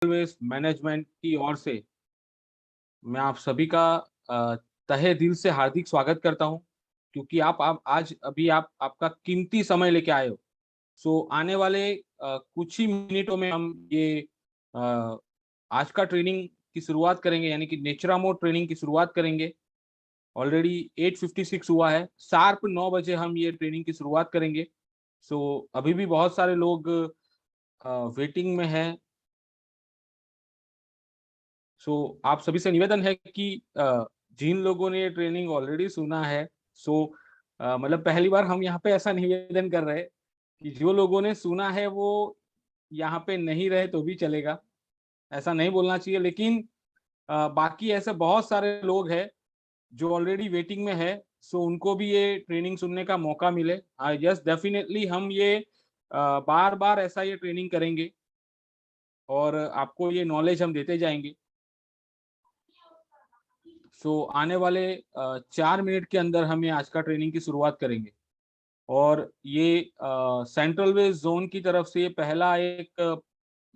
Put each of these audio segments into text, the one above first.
Waste management की ओर से मैं आप सभी का तहे दिल से हार्दिक स्वागत करता हूं, क्योंकि आप आज अभी आप आपका कीमती समय लेके आए हो। सो आने वाले कुछ ही मिनटों में हम ये अ, आज का ट्रेनिंग की शुरुआत करेंगे, यानी कि नेचुरामो ट्रेनिंग की शुरुआत करेंगे। ऑलरेडी 8:56 हुआ है, शार्प 9 बजे हम ये ट्रेनिंग की शुरुआत करेंगे। सो अभी भी बहुत सारे लोग वेटिंग में हैं। सो आप सभी से निवेदन है कि जिन लोगों ने ये ट्रेनिंग ऑलरेडी सुना है, सो मतलब पहली बार हम यहाँ पे ऐसा निवेदन कर रहे हैं कि जो लोगों ने सुना है वो यहाँ पे नहीं रहे तो भी चलेगा, ऐसा नहीं बोलना चाहिए। लेकिन बाकी ऐसे बहुत सारे लोग हैं जो ऑलरेडी वेटिंग में है, सो उनको भी ये ट्रेनिंग सुनने का मौका मिले। यस, डेफिनेटली हम ये बार-बार ऐसा ये ट्रेनिंग करेंगे और आपको ये नॉलेज हम देते जाएँगे। सो आने वाले 4 मिनट के अंदर हम ये आज का ट्रेनिंग की शुरुआत करेंगे। और ये सेंट्रल वेस्ट ज़ोन की तरफ से ये पहला एक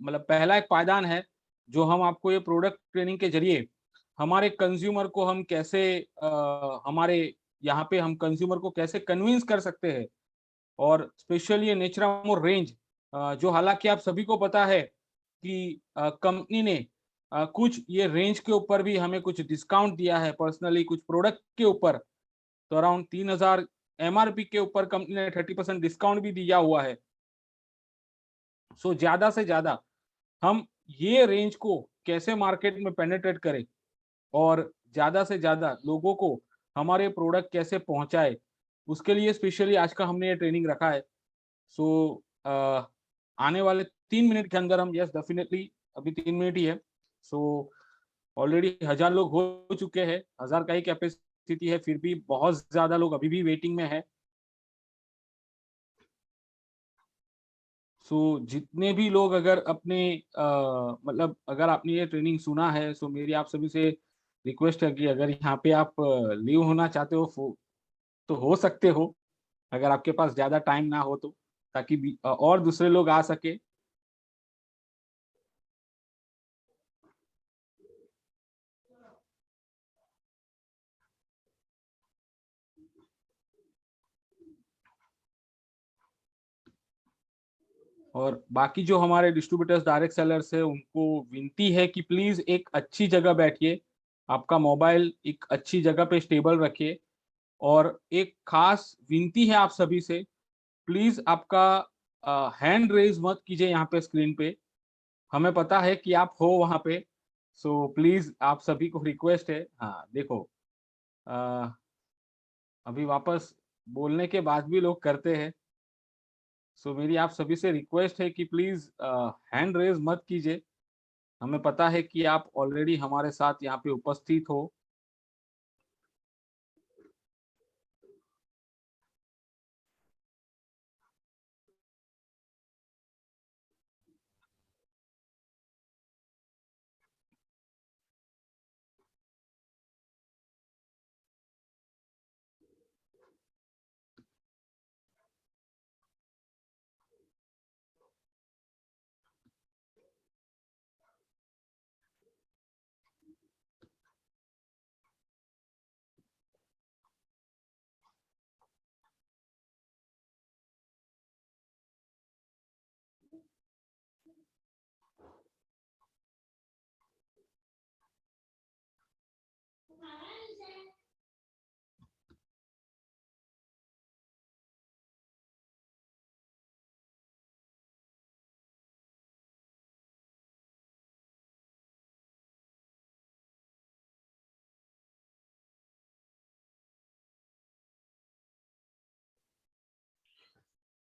मतलब पहला एक पायदान है, जो हम आपको ये प्रोडक्ट ट्रेनिंग के ज़रिए हमारे कंज़्यूमर को हम कैसे हमारे यहाँ पे हम कंज़्यूमर को कैसे कन्विंस कर सकते हैं। और स्पेशली ये नेचुरामो रेंज, जो हालाँकि आप सभी को पता है कि कंपनी ने कुछ ये रेंज के ऊपर भी हमें कुछ डिस्काउंट दिया है, पर्सनली कुछ प्रोडक्ट के ऊपर। तो अराउंड 3000 एमआरपी के ऊपर कंपनी ने 30% डिस्काउंट भी दिया हुआ है। सो ज़्यादा से ज़्यादा हम ये रेंज को कैसे मार्केट में पेनिट्रेट करें और ज़्यादा से ज़्यादा लोगों को हमारे प्रोडक्ट कैसे पहुँचाएँ, उसके लिए स्पेशली आज का हमने ये ट्रेनिंग रखा है। सो आने वाले 3 मिनट के अंदर हम, यस डेफिनिटली अभी 3 मिनट ही है। सो ऑलरेडी 1000 लोग हो चुके हैं, 1000 का ही कैपेसिटी है, फिर भी बहुत ज़्यादा लोग अभी भी वेटिंग में हैं। सो जितने भी लोग अगर अपने मतलब अगर आपने ये ट्रेनिंग सुना है, सो मेरी आप सभी से रिक्वेस्ट है कि अगर यहाँ पे आप लीव होना चाहते हो तो हो सकते हो, अगर आपके पास ज़्यादा टाइम ना हो तो, ताकि और दूसरे लोग आ सके। और बाकी जो हमारे डिस्ट्रीब्यूटर्स, डायरेक्ट सेलर्स हैं, उनको विनती है कि प्लीज़ एक अच्छी जगह बैठिए, आपका मोबाइल एक अच्छी जगह पे स्टेबल रखिए। और एक खास विनती है आप सभी से, प्लीज़ आपका हैंड रेज़ मत कीजिए यहाँ पे स्क्रीन पे। हमें पता है कि आप हो वहाँ पे, सो प्लीज़ आप सभी को रिक्वेस्ट है। हाँ, देखो अ, अभी वापस बोलने के बाद भी लोग करते हैं, सो मेरी आप सभी से रिक्वेस्ट है कि प्लीज़ हैंड रेज़ मत कीजिए। हमें पता है कि आप ऑलरेडी हमारे साथ यहाँ पे उपस्थित हो।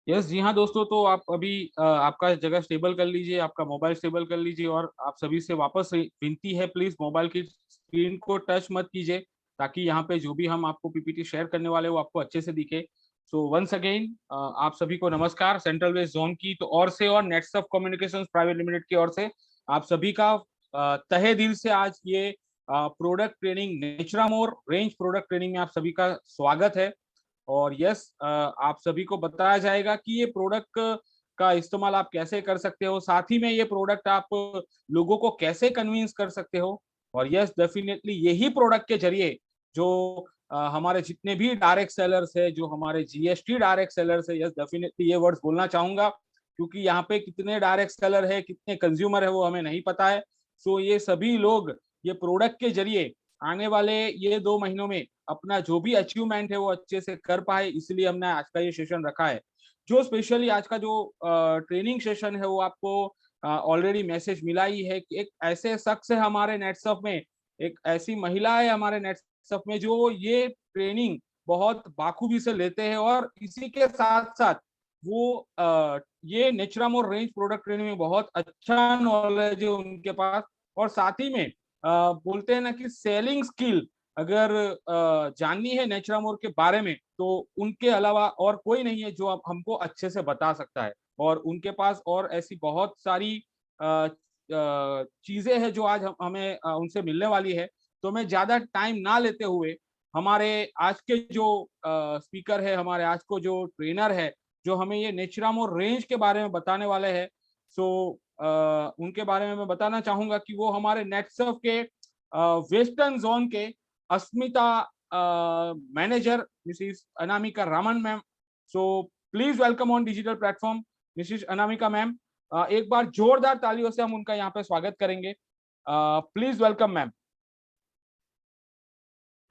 यस, जी हाँ दोस्तों, तो आप अभी आपका जगह स्टेबल कर लीजिए, आपका मोबाइल स्टेबल कर लीजिए और आप सभी से वापस से विनती है, प्लीज़ मोबाइल की स्क्रीन को टच मत कीजिए, ताकि यहाँ पे जो भी हम आपको पीपीटी शेयर करने वाले हैं, वो आपको अच्छे से दिखे। सो वन्स अगेन आप सभी को नमस्कार, सेंट्रल वेस्ट ज़ोन की तो ओर से और नेटसफ कम्युनिकेशंस प्राइवेट लिमिटेड की ओर से आप सभी का तहे दिल से आज ये product training, नेचुरामोर range product training में आप सभी का स्वागत है। और यस, आप सभी को बताया जाएगा कि ये प्रोडक्ट का इस्तेमाल आप कैसे कर सकते हो, साथ ही में ये प्रोडक्ट आप लोगों को कैसे कन्विंस कर सकते हो। और यस डेफिनेटली यही प्रोडक्ट के जरिए जो हमारे जितने भी डायरेक्ट सेलर्स है, जो हमारे जीएसटी डायरेक्ट सेलर्स है, यस डेफिनेटली ये वर्ड्स बोलना चाहूंगा, क्योंकि यहाँ पे कितने डायरेक्ट सेलर है, कितने कंज्यूमर है, वो हमें नहीं पता है। सो ये सभी लोग ये प्रोडक्ट के जरिए आने वाले ये 2 महीनों में अपना जो भी अचीवमेंट है वो अच्छे से कर पाए, इसलिए हमने आज का ये सेशन रखा है। जो स्पेशली आज का जो ट्रेनिंग सेशन है वो आपको ऑलरेडी मैसेज मिला ही है कि एक ऐसे शख्स है हमारे नेटसर्फ में, एक ऐसी महिला है हमारे नेटसर्फ में जो ये ट्रेनिंग बहुत बाखूबी से लेते हैं, और इसी के साथ साथ वो ये नेचुरामोर रेंज प्रोडक्ट ट्रेनिंग में बहुत अच्छा नॉलेज है उनके पास। और साथ ही में बोलते हैं ना कि सेलिंग स्किल अगर जाननी है नेचुरामोर के बारे में, तो उनके अलावा और कोई नहीं है जो अब हमको अच्छे से बता सकता है। और उनके पास और ऐसी बहुत सारी चीजें हैं जो आज हमें उनसे मिलने वाली है। तो मैं ज्यादा टाइम ना लेते हुए हमारे आज के जो स्पीकर है, हमारे आज को जो ट्रेनर है, जो हमें ये नेचुरामोर रेंज के बारे में बताने वाले हैं, सो उनके बारे में मैं बताना चाहूंगा कि वो हमारे नेटसर्फ के वेस्टर्न जोन के Asmita manager Mrs Anamika Raman ma'am. So please welcome on digital platform Mrs Anamika ma'am. एक बार जोरदार तालियों से हम उनका यहाँ पे स्वागत करेंगे। Please welcome ma'am.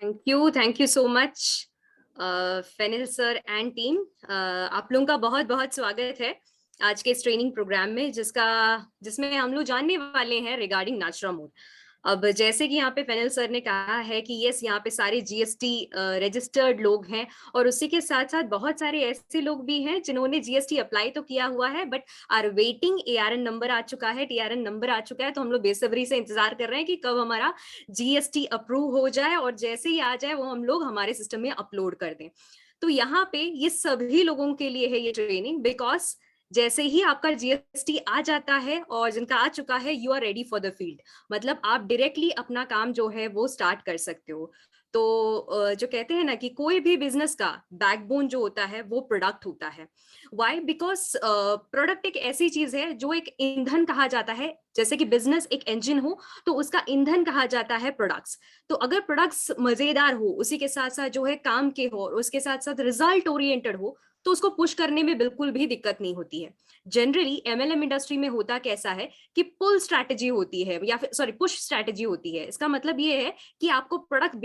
Thank you so much Fenil sir and team. आप लोगों का बहुत बहुत स्वागत है आज के इस ट्रेनिंग प्रोग्राम में, जिसमें हम लोग जानने वाले हैं रिगार्डिंग नेचुरामोर। अब जैसे कि यहाँ पे फेनिल सर ने कहा है कि यस, यहाँ पे सारे जीएसटी रजिस्टर्ड लोग हैं, और उसी के साथ साथ बहुत सारे ऐसे लोग भी हैं जिन्होंने जीएसटी अप्लाई तो किया हुआ है but are waiting. ARN number आ चुका है, टीआरएन नंबर आ चुका है, तो हम लोग बेसब्री से इंतजार कर रहे हैं कि कब हमारा जीएसटी अप्रूव हो जाए, और जैसे ही आ जाए वो हम लोग हमारे सिस्टम में अपलोड कर दें। तो यहाँ पे ये सभी लोगों के लिए है ये ट्रेनिंग, बिकॉज जैसे ही आपका जीएसटी आ जाता है और जिनका आ चुका है, you are ready for the field. मतलब आप डायरेक्टली अपना काम जो है वो स्टार्ट कर सकते हो। तो जो कहते हैं ना कि कोई भी बिजनेस का बैकबोन जो होता है वो प्रोडक्ट होता है। व्हाई? बिकॉज प्रोडक्ट एक ऐसी चीज है जो एक ईंधन कहा जाता है। जैसे कि बिजनेस एक इंजन हो तो उसका ईंधन कहा जाता है प्रोडक्ट्स। तो अगर प्रोडक्ट्स मजेदार हो, उसी के साथ साथ जो है काम के हो, और उसके साथ साथ रिजल्ट ओरिएंटेड हो, तो उसको पुश करने में बिल्कुल भी दिक्कत नहीं होती है। जनरली एमएलएम इंडस्ट्री में होता कैसा है कि पुल स्ट्रैटेजी होती है, या फिर सॉरी पुश स्ट्रैटेजी होती है। इसका मतलब ये है कि आपको प्रोडक्ट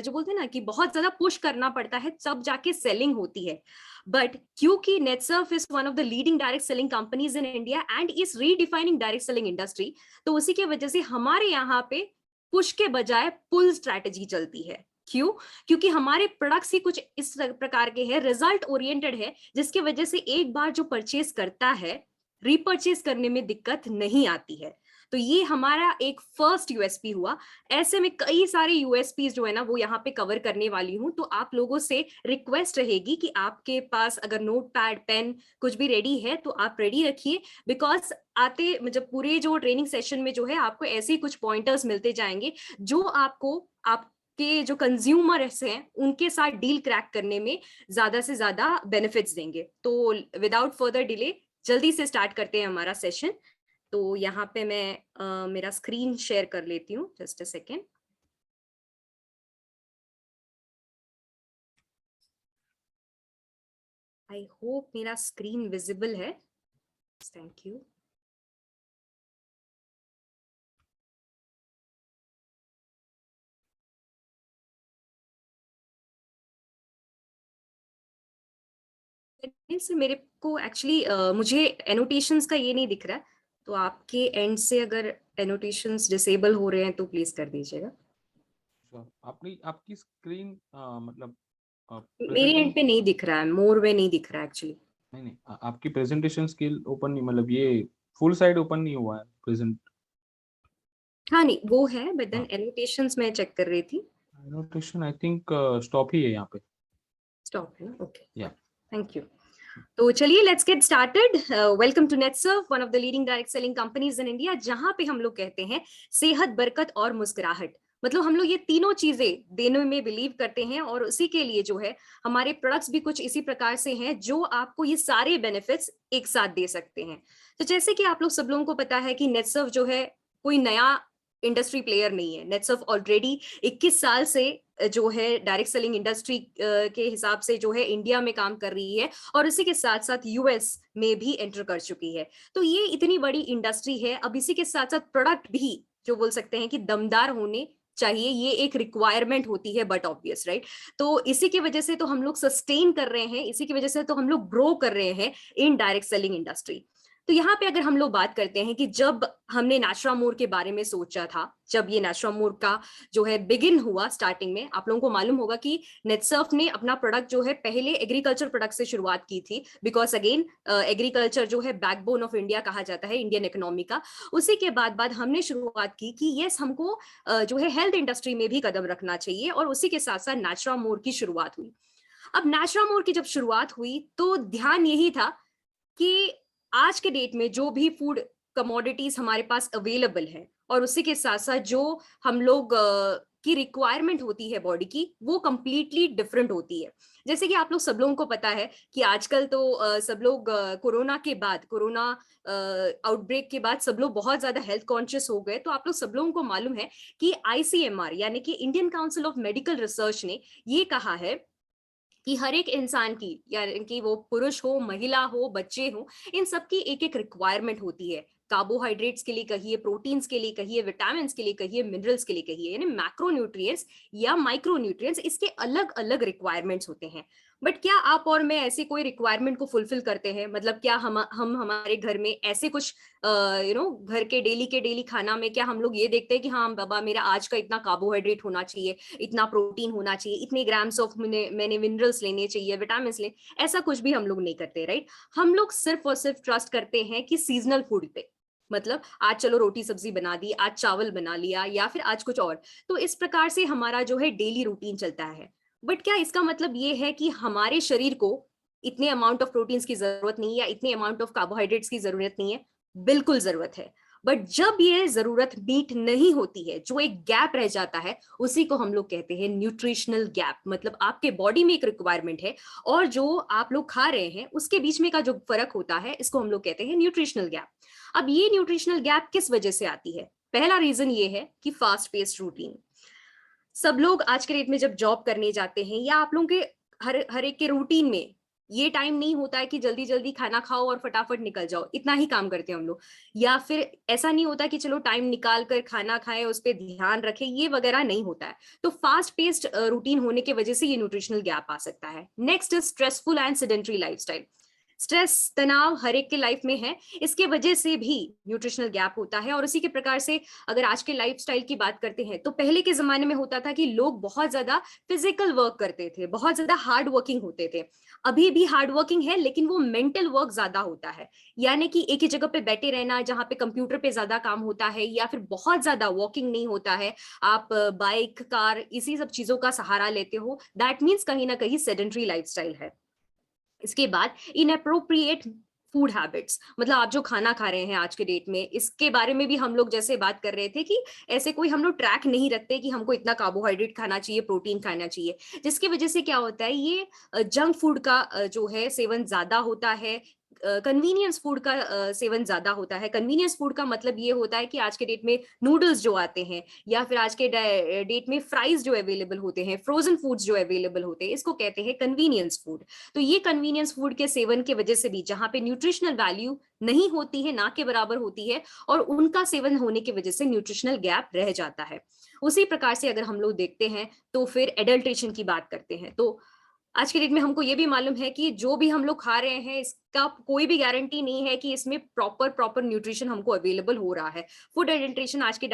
जो बोलते हैं ना कि बहुत ज्यादा पुश करना पड़ता है, तब जाके सेलिंग होती है। बट क्योंकि Netsurf is one of the leading direct selling companies in India and is redefining direct selling industry, तो उसी की वजह से हमारे यहाँ पे पुश के बजाय पुल स्ट्रैटेजी चलती है। क्यों? क्योंकि हमारे प्रोडक्ट्स ही कुछ इस प्रकार के हैं, रिजल्ट ओरिएंटेड है, जिसकी वजह से एक बार जो परचेज करता है, रीपरचेज करने में दिक्कत नहीं आती है। तो ये हमारा एक फर्स्ट यूएसपी हुआ। ऐसे में कई सारे यूएसपी जो है ना वो यहाँ पे कवर करने वाली हूँ। तो आप लोगों से रिक्वेस्ट रहेगी कि आपके पास अगर नोट पैड पेन कुछ भी रेडी है तो आप रेडी रखिए, बिकॉज आते मतलब पूरे जो ट्रेनिंग सेशन में जो है आपको ऐसे कुछ पॉइंटर्स मिलते जाएंगे जो आपको के जो कंज्यूमर्स हैं उनके साथ डील क्रैक करने में ज्यादा से ज्यादा बेनिफिट्स देंगे। तो विदाउट फर्दर डिले जल्दी से स्टार्ट करते हैं हमारा सेशन। तो यहाँ पे मैं मेरा स्क्रीन शेयर कर लेती हूँ, just a second. I hope मेरा स्क्रीन विजिबल है। Thank you. से मेरे को एक्चुअली मुझे एनोटेशंस का ये नहीं दिख रहा है, तो आपके एंड से अगर एनोटेशंस डिसेबल हो रहे हैं तो प्लीज कर दीजिएगा। आपकी स्क्रीन मतलब मेरे एंड पे नहीं दिख रहा है, मोर में नहीं दिख रहा है एक्चुअली। नहीं, आपकी प्रेजेंटेशन स्किल ओपन नहीं, मतलब ये फुल साइड ओपन नहीं हुआ है प्रेजेंट। हाँ नहीं वो है, बट देन एनोटेशंस मैं चेक कर रही थी। एनोटेशन आई थिंक स्टॉप ही है यहाँ पे। स्टॉप है ना? ओके, या थैंक यू। तो चलिए let's get started. Welcome to Netsurf, one of the leading direct selling companies in India, जहां पे हम लोग कहते हैं सेहत, बरकत और मुस्कुराहट। मतलब हम लोग ये तीनों चीजें देने में बिलीव करते हैं और उसी के लिए जो है हमारे प्रोडक्ट्स भी कुछ इसी प्रकार से हैं जो आपको ये सारे बेनिफिट्स एक साथ दे सकते हैं। तो जैसे कि आप लोग सब लोगों को पता है कि नेटसर्फ जो है कोई नया इंडस्ट्री प्लेयर नहीं है। नेटसर्फ ऑलरेडी 21 साल से जो है डायरेक्ट सेलिंग इंडस्ट्री के हिसाब से जो है इंडिया में काम कर रही है और इसी के साथ साथ यूएस में भी एंटर कर चुकी है। तो ये इतनी बड़ी इंडस्ट्री है। अब इसी के साथ साथ प्रोडक्ट भी जो बोल सकते हैं कि दमदार होने चाहिए, ये एक रिक्वायरमेंट होती है, बट ऑब्वियस राइट। तो इसी की वजह से तो हम लोग सस्टेन कर रहे हैं, इसी की वजह से तो हम लोग ग्रो कर रहे हैं इन डायरेक्ट सेलिंग इंडस्ट्री। तो यहाँ पे अगर हम लोग बात करते हैं कि जब हमने नाश्रामोर के बारे में सोचा था, जब ये नाश्रामोर का जो है बिगिन हुआ स्टार्टिंग में, आप लोगों को मालूम होगा कि नेटसर्फ ने अपना प्रोडक्ट जो है पहले एग्रीकल्चर प्रोडक्ट से शुरुआत की थी, बिकॉज अगेन एग्रीकल्चर जो है बैकबोन ऑफ इंडिया कहा जाता है इंडियन इकोनॉमी का। उसी के बाद हमने शुरुआत की कि यस हमको जो है हेल्थ इंडस्ट्री में भी कदम रखना चाहिए और उसी के साथ साथ नाश्रामोर की शुरुआत हुई। अब नाश्रामोर की जब शुरुआत हुई तो ध्यान यही था कि आज के डेट में जो भी फूड कमोडिटीज हमारे पास अवेलेबल है और उसी के साथ साथ जो हम लोग की रिक्वायरमेंट होती है बॉडी की, वो कंप्लीटली डिफरेंट होती है। जैसे कि आप लोग सब लोगों को पता है कि आजकल तो सब लोग कोरोना के बाद, कोरोना आउटब्रेक के बाद सब लोग बहुत ज्यादा हेल्थ कॉन्शियस हो गए। तो आप लोग सब लोगों को मालूम है कि आईसीएमआर यानी कि Indian council of medical research ने ये कहा है कि हर एक इंसान की, यानी कि वो पुरुष हो, महिला हो, बच्चे हो, इन सब की एक एक रिक्वायरमेंट होती है। कार्बोहाइड्रेट्स के लिए कहिए, प्रोटीन्स के लिए कहिए, विटामिन के लिए कहिए, मिनरल्स के लिए कहिए, यानी मैक्रोन्यूट्रिएंट्स या माइक्रोन्यूट्रिएंट्स, इसके अलग अलग रिक्वायरमेंट्स होते हैं। बट क्या आप और मैं ऐसे कोई रिक्वायरमेंट को फुलफिल करते हैं? मतलब क्या हम हमारे घर में ऐसे कुछ घर के डेली खाना में क्या हम लोग ये देखते हैं कि हाँ बाबा मेरा आज का इतना कार्बोहाइड्रेट होना चाहिए, इतना प्रोटीन होना चाहिए, इतने ग्राम्स ऑफ मैंने मिनरल्स लेने चाहिए, विटामिन ले, ऐसा कुछ भी हम लोग नहीं करते राइट। हम लोग सिर्फ और सिर्फ ट्रस्ट करते हैं कि सीजनल फूड पे, मतलब आज चलो रोटी सब्जी बना दी, आज चावल बना लिया, या फिर आज कुछ और। तो इस प्रकार से हमारा जो है डेली रूटीन चलता है। बट क्या इसका मतलब ये है कि हमारे शरीर को इतने अमाउंट ऑफ प्रोटीन्स की जरूरत नहीं है या इतने अमाउंट ऑफ कार्बोहाइड्रेट्स की जरूरत नहीं है? बिल्कुल जरूरत है। बट जब ये जरूरत मीट नहीं होती है, जो एक गैप रह जाता है, उसी को हम लोग कहते हैं न्यूट्रिशनल गैप। मतलब आपके बॉडी में एक रिक्वायरमेंट है और जो आप लोग खा रहे हैं उसके बीच में का जो फर्क होता है, इसको हम लोग कहते हैं न्यूट्रिशनल गैप। अब ये न्यूट्रिशनल गैप किस वजह से आती है? पहला रीजन ये है कि फास्ट पेस्ड रूटीन। सब लोग आज के डेट में जब जॉब करने जाते हैं या आप लोगों के हर एक के रूटीन में ये टाइम नहीं होता है कि जल्दी जल्दी खाना खाओ और फटाफट निकल जाओ, इतना ही काम करते हैं हम लोग। या फिर ऐसा नहीं होता कि चलो टाइम निकाल कर खाना खाएं, उस पर ध्यान रखें, ये वगैरह नहीं होता है। तो फास्ट पेस्ड रूटीन होने की वजह से ये न्यूट्रिशनल गैप आ सकता है। Next is stressful and sedentary lifestyle. Stress, तनाव हर एक के लाइफ में है, इसके वजह से भी न्यूट्रिशनल गैप होता है। और उसी के प्रकार से अगर आज के लाइफस्टाइल की बात करते हैं तो पहले के जमाने में होता था कि लोग बहुत ज्यादा फिजिकल वर्क करते थे, बहुत ज्यादा हार्ड वर्किंग होते थे। अभी भी हार्ड वर्किंग है लेकिन वो मेंटल वर्क ज्यादा होता है, यानी कि एक ही जगह पे बैठे रहना, जहां पे कंप्यूटर पे ज्यादा काम होता है या फिर बहुत ज्यादा वॉकिंग नहीं होता है, आप बाइक, कार, इसी सब चीजों का सहारा लेते हो, दैट मीन्स कहीं ना कहीं सेडेंटरी लाइफस्टाइल है। इसके बाद इनअप्रोप्रिएट फूड हैबिट्स, मतलब आप जो खाना खा रहे हैं आज के डेट में, इसके बारे में भी हम लोग जैसे बात कर रहे थे कि ऐसे कोई हम लोग ट्रैक नहीं रखते कि हमको इतना कार्बोहाइड्रेट खाना चाहिए, प्रोटीन खाना चाहिए, जिसकी वजह से क्या होता है, ये जंक फूड का जो है सेवन ज्यादा होता है, कन्वीनियंस फूड का सेवन ज्यादा होता है। कन्वीनियंस फूड का मतलब ये होता है कि आज के डेट में नूडल्स जो आते हैं या फिर आज के डेट में फ्राइज जो अवेलेबल होते हैं, फ्रोजन फूड्स जो अवेलेबल होते हैं, इसको कहते हैं कन्वीनियंस फूड। तो ये कन्वीनियंस फूड के सेवन की वजह से भी, जहां पे न्यूट्रिशनल वैल्यू नहीं होती है, ना के बराबर होती है, और उनका सेवन होने की वजह से न्यूट्रिशनल गैप रह जाता है। उसी प्रकार से अगर हम लोग देखते हैं तो फिर एडल्ट्रेशन की बात करते हैं, तो आज के डेट में हमको ये भी मालूम है कि जो भी हम लोग खा रहे हैं इसका कोई भी गारंटी नहीं है कि इसमें प्रॉपर न्यूट्रिशन हमको अवेलेबल हो रहा है। फूड एडल्ट्रेशन आज के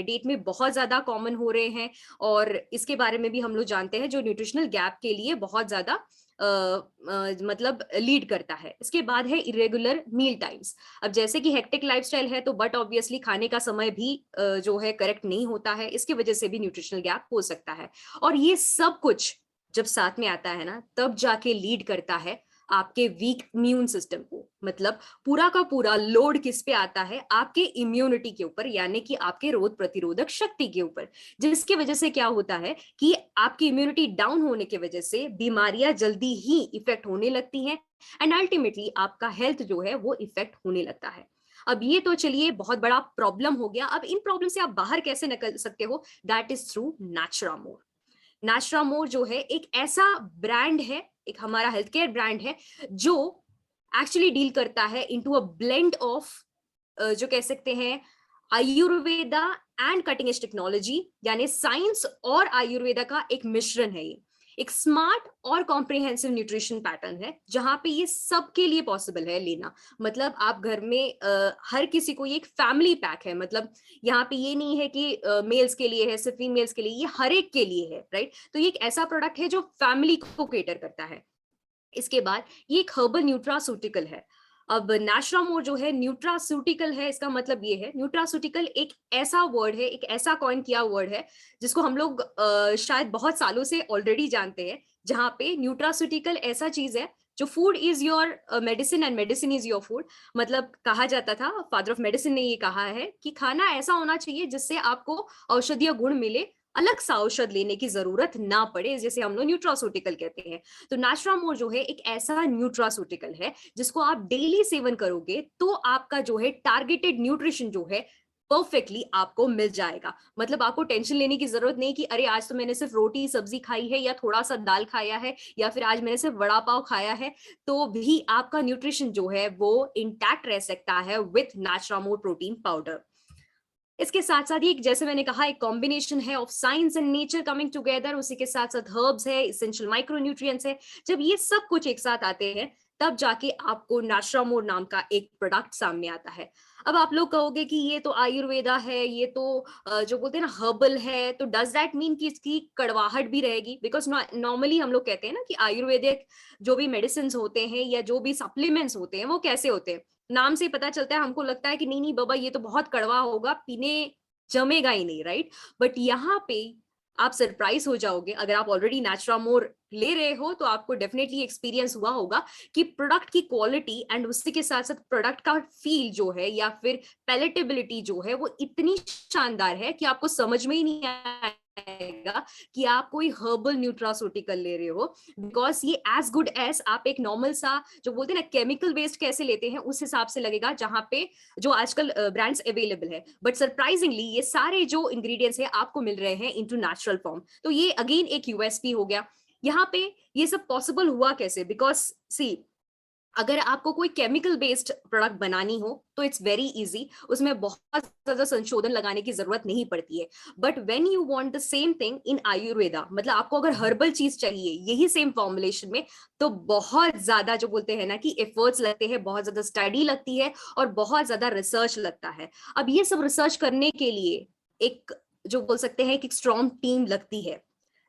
डेट में बहुत ज्यादा कॉमन हो रहे हैं और इसके बारे में भी हम लोग जानते हैं, जो न्यूट्रिशनल गैप के लिए बहुत ज्यादा मतलब लीड करता है। इसके बाद है इरेगुलर मील टाइम्स। अब जैसे कि हेक्टिक लाइफस्टाइल है तो बट ऑब्वियसली खाने का समय भी जो है करेक्ट नहीं होता है, इसकी वजह से भी न्यूट्रिशनल गैप हो सकता है। और ये सब कुछ जब साथ में आता है ना, तब जाके लीड करता है आपके वीक इम्यून सिस्टम को। मतलब पूरा का पूरा लोड किस पे आता है? आपके इम्यूनिटी के ऊपर, यानी कि आपके रोग प्रतिरोधक शक्ति के ऊपर, जिसकी वजह से क्या होता है कि आपकी इम्यूनिटी डाउन होने की वजह से बीमारियां जल्दी ही इफेक्ट होने लगती हैं एंड अल्टीमेटली आपका हेल्थ जो है वो इफेक्ट होने लगता है। अब ये तो चलिए बहुत बड़ा प्रॉब्लम हो गया। अब इन प्रॉब्लम से आप बाहर कैसे निकल सकते हो? That is through Naturamore. Naturamore जो है एक ऐसा ब्रांड है, एक हमारा हेल्थ केयर ब्रांड है जो एक्चुअली डील करता है इनटू अ ब्लेंड ऑफ, जो कह सकते हैं, Ayurveda and cutting edge technology, यानी साइंस और आयुर्वेदा का एक मिश्रण है। ये एक स्मार्ट और कॉम्प्रिहेंसिव न्यूट्रिशन पैटर्न है जहां पे ये सबके लिए पॉसिबल है लेना। मतलब आप घर में हर किसी को, ये एक फैमिली पैक है। मतलब यहाँ पे ये नहीं है कि मेल्स के लिए है, सिर्फ फीमेल्स के लिए, ये हर एक के लिए है, राइट? तो ये एक ऐसा प्रोडक्ट है जो फैमिली को केटर करता है। इसके बाद ये एक हर्बल न्यूट्रास्यूटिकल है। अब नैचुरामोर जो है न्यूट्रास्यूटिकल है, इसका मतलब ये है, न्यूट्रास्यूटिकल एक ऐसा वर्ड है, एक ऐसा कॉइन किया वर्ड है जिसको हम लोग शायद बहुत सालों से ऑलरेडी जानते हैं, जहां पे न्यूट्रास्यूटिकल ऐसा चीज है जो food is your medicine and medicine is your food. मतलब कहा जाता था, फादर ऑफ मेडिसिन ने ये कहा है कि खाना ऐसा होना चाहिए जिससे आपको औषधीय गुण मिले, अलग सा औषध लेने की जरूरत ना पड़े, जैसे हम लोग न्यूट्रास्यूटिकल कहते हैं। तो नैचुरामोर जो है एक ऐसा न्यूट्रास्यूटिकल है जिसको आप डेली सेवन करोगे तो आपका जो है टारगेटेड न्यूट्रिशन जो है परफेक्टली आपको मिल जाएगा। मतलब आपको टेंशन लेने की जरूरत नहीं कि अरे आज तो मैंने सिर्फ रोटी सब्जी खाई है या थोड़ा सा दाल खाया है या फिर आज मैंने सिर्फ वड़ा पाव खाया है, तो भी आपका न्यूट्रिशन जो है वो इंटैक्ट रह सकता है विथ नैचुरामोर प्रोटीन पाउडर। इसके साथ साथ ये, जैसे मैंने कहा, एक कॉम्बिनेशन है of science and nature coming together. उसी के साथ साथ हर्ब्स है, एसेंशियल माइक्रोन्यूट्रिएंट्स है। जब ये सब कुछ एक साथ आते हैं तब जाके आपको नैचुरामोर नाम का एक प्रोडक्ट सामने आता है। अब आप लोग कहोगे कि ये तो आयुर्वेदा है, ये तो जो बोलते हैं ना हर्बल है, तो डज दैट मीन कि इसकी कड़वाहट भी रहेगी? बिकॉज नॉर्मली हम लोग कहते हैं ना कि आयुर्वेदिक जो भी मेडिसिन होते हैं या जो भी सप्लीमेंट्स होते हैं वो कैसे होते हैं, नाम से पता चलता है, हमको लगता है कि नहीं नहीं बाबा ये तो बहुत कड़वा होगा, पीने जमेगा ही नहीं, राइट? बट यहाँ पे आप सरप्राइज हो जाओगे। अगर आप ऑलरेडी नैचुरामोर ले रहे हो तो आपको डेफिनेटली एक्सपीरियंस हुआ होगा कि प्रोडक्ट की क्वालिटी एंड उसी के साथ साथ प्रोडक्ट का फील जो है या फिर पैलेटेबिलिटी जो है वो इतनी शानदार है कि आपको समझ में ही नहीं आएगा कि आप कोई हर्बल न्यूट्रास्यूटिकल ले रहे हो। बिकॉज ये एज गुड एज आप एक नॉर्मल सा, जो बोलते हैं ना केमिकल बेस्ड कैसे लेते हैं, उस हिसाब से लगेगा, जहां पे जो आजकल ब्रांड्स अवेलेबल है। बट सरप्राइजिंगली ये सारे जो इंग्रेडिएंट्स है आपको मिल रहे हैं इनटू नेचुरल फॉर्म। तो ये अगेन एक यूएसपी हो गया। यहाँ पे ये सब पॉसिबल हुआ कैसे? बिकॉज सी, अगर आपको कोई केमिकल बेस्ड प्रोडक्ट बनानी हो तो इट्स वेरी इजी, उसमें बहुत ज्यादा संशोधन लगाने की जरूरत नहीं पड़ती है। But when you want the same thing in Ayurveda, मतलब आपको अगर हर्बल चीज चाहिए यही सेम फॉर्मुलेशन में, तो बहुत ज्यादा जो बोलते हैं ना कि एफर्ट्स लगते हैं, बहुत ज्यादा स्टडी लगती है और बहुत ज्यादा रिसर्च लगता है। अब ये सब रिसर्च करने के लिए एक, जो बोल सकते हैं, एक स्ट्रॉन्ग टीम लगती है,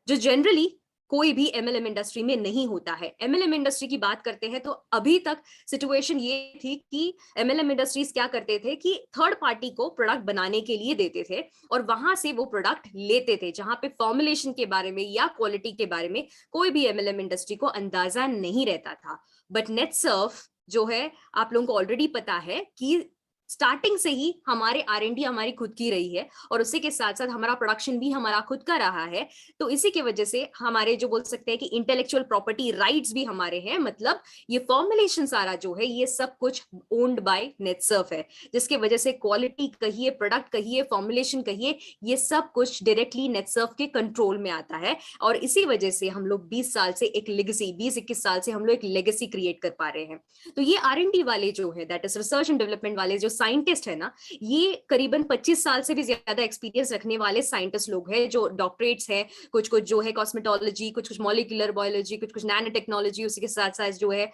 जो जनरली कोई भी एमएलएम इंडस्ट्री में नहीं होता है। एमएलएम इंडस्ट्री की बात करते हैं तो अभी तक सिचुएशन ये थी कि एमएलएम इंडस्ट्रीज क्या करते थे कि थर्ड पार्टी को प्रोडक्ट बनाने के लिए देते थे और वहां से वो प्रोडक्ट लेते थे, जहां पे फॉर्मुलेशन के बारे में या क्वालिटी के बारे में कोई भी एमएलएम इंडस्ट्री को अंदाजा नहीं रहता था। बट नेटसर्फ जो है, आप लोगों को ऑलरेडी पता है कि स्टार्टिंग से ही हमारे R&D हमारी खुद की रही है और उसी के साथ साथ हमारा प्रोडक्शन भी हमारा खुद का रहा है। तो इसी की वजह से हमारे, जो बोल सकते हैं कि इंटेलेक्चुअल प्रॉपर्टी राइट्स भी हमारे हैं। मतलब ये फॉर्मुलेशन सारा जो है ये सब कुछ ओन्ड बाय नेटसर्फ है, जिसकी वजह से क्वालिटी कहिए, प्रोडक्ट कहिए, फॉर्मुलेशन कहिए, ये सब कुछ डायरेक्टली नेटसर्फ के कंट्रोल में आता है। और इसी वजह से हम लोग 20 साल से एक लेगेसी, 20-21 साल से हम लोग एक लेगेसी क्रिएट कर पा रहे हैं। तो ये R&D वाले जो है, that is research and development वाले जो साइंटिस्ट है ना, ये करीबन 25 साल से भी ज्यादा एक्सपीरियंस रखने वाले साइंटिस्ट लोग हैं, जो डॉक्टरेट्स है, कुछ कुछ जो है कॉस्मेटोलॉजी, कुछ कुछ मॉलिक्यूलर बायोलॉजी, कुछ कुछ नैनो टेक्नोलॉजी, उसी के साथ साथ जो है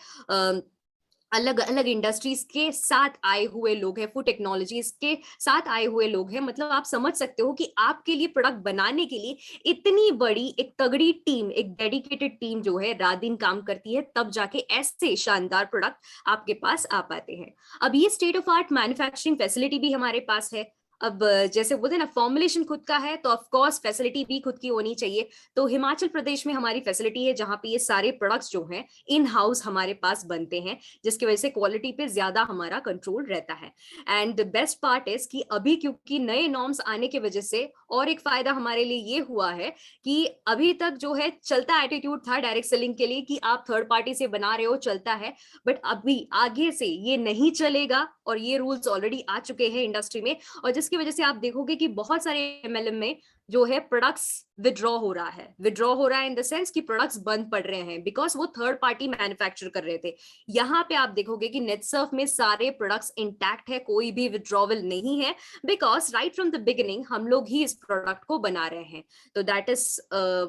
अलग अलग इंडस्ट्रीज के साथ आए हुए लोग हैं, फूड टेक्नोलॉजीज के साथ आए हुए लोग हैं। मतलब आप समझ सकते हो कि आपके लिए प्रोडक्ट बनाने के लिए इतनी बड़ी एक तगड़ी टीम, एक डेडिकेटेड टीम जो है रात दिन काम करती है, तब जाके ऐसे शानदार प्रोडक्ट आपके पास आ पाते हैं। अब ये state of art manufacturing facility भी हमारे पास है। अब जैसे बोलते हैं ना, फॉर्मुलेशन खुद का है तो ऑफ कोर्स फैसिलिटी भी खुद की होनी चाहिए। तो हिमाचल प्रदेश में हमारी फैसिलिटी है जहाँ पे ये सारे प्रोडक्ट्स जो हैं इन हाउस हमारे पास बनते हैं, जिसकी वजह से क्वालिटी पे ज्यादा हमारा कंट्रोल रहता है। And the best part is कि अभी क्योंकि नए नॉर्म्स आने की वजह से और एक फायदा हमारे लिए ये हुआ है कि अभी तक जो है चलता एटीट्यूड था डायरेक्ट सेलिंग के लिए कि आप थर्ड पार्टी से बना रहे हो, चलता है, बट अभी आगे से ये नहीं चलेगा और ये रूल्स ऑलरेडी आ चुके हैं इंडस्ट्री में। और जिसकी वजह से आप देखोगे कि बहुत सारे एमएलएम में जो है प्रोडक्ट्स विड्रॉ हो रहा है इन द सेंस कि प्रोडक्ट्स बंद पड़ रहे हैं बिकॉज वो थर्ड पार्टी मैन्युफैक्चर कर रहे थे। यहाँ पे आप देखोगे कि नेटसर्फ में सारे प्रोडक्ट्स इंटैक्ट है, कोई भी विड्रॉवल नहीं है, because right from the beginning हम लोग ही इस प्रोडक्ट को बना रहे हैं। तो that is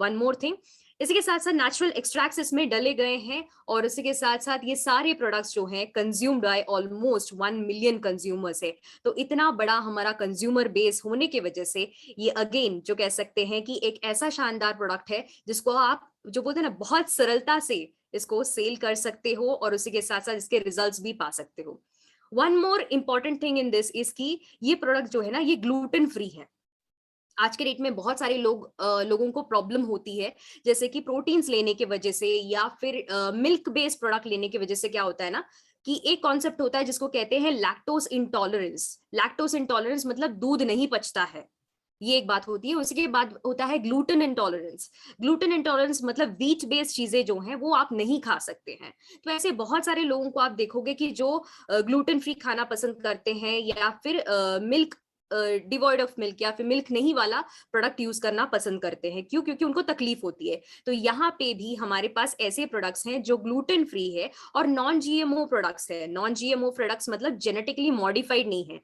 one more thing. इसी के साथ साथ नेचुरल एक्सट्रैक्ट्स इसमें डले गए हैं और इसी के साथ साथ ये सारे प्रोडक्ट्स जो हैं consumed by almost 1 million consumers है। तो इतना बड़ा हमारा कंज्यूमर बेस होने की वजह से ये अगेन जो कह सकते हैं कि एक ऐसा शानदार प्रोडक्ट है जिसको आप जो बोलते हैं ना बहुत सरलता से इसको सेल कर सकते हो और उसी के साथ साथ इसके रिजल्ट्स भी पा सकते हो। One more important thing in this is कि ये प्रोडक्ट जो है ना ये ग्लूटेन फ्री है। आज के डेट में बहुत सारे लोगों को प्रॉब्लम होती है, जैसे कि प्रोटीन्स लेने की वजह से या फिर मिल्क बेस्ड प्रोडक्ट लेने की वजह से क्या होता है ना कि एक कॉन्सेप्ट होता है जिसको कहते हैं लैक्टोज इंटॉलरेंस। लैक्टोज इंटॉलरेंस मतलब दूध नहीं पचता है, ये एक बात होती है। उसके बाद होता है ग्लूटेन इंटॉलरेंस। ग्लूटेन इंटॉलरेंस मतलब व्हीट बेस्ड चीजें जो हैं वो आप नहीं खा सकते हैं। तो ऐसे बहुत सारे लोगों को आप देखोगे कि जो ग्लूटेन फ्री खाना पसंद करते हैं या फिर मिल्क डिवॉइड ऑफ मिल्क या फिर मिल्क नहीं वाला प्रोडक्ट यूज करना पसंद करते हैं। क्यों? क्योंकि उनको तकलीफ होती है। तो यहाँ पे भी हमारे पास ऐसे प्रोडक्ट्स हैं जो ग्लूटेन फ्री है और नॉन जीएमओ प्रोडक्ट्स है। नॉन जीएमओ प्रोडक्ट्स मतलब जेनेटिकली मॉडिफाइड नहीं है।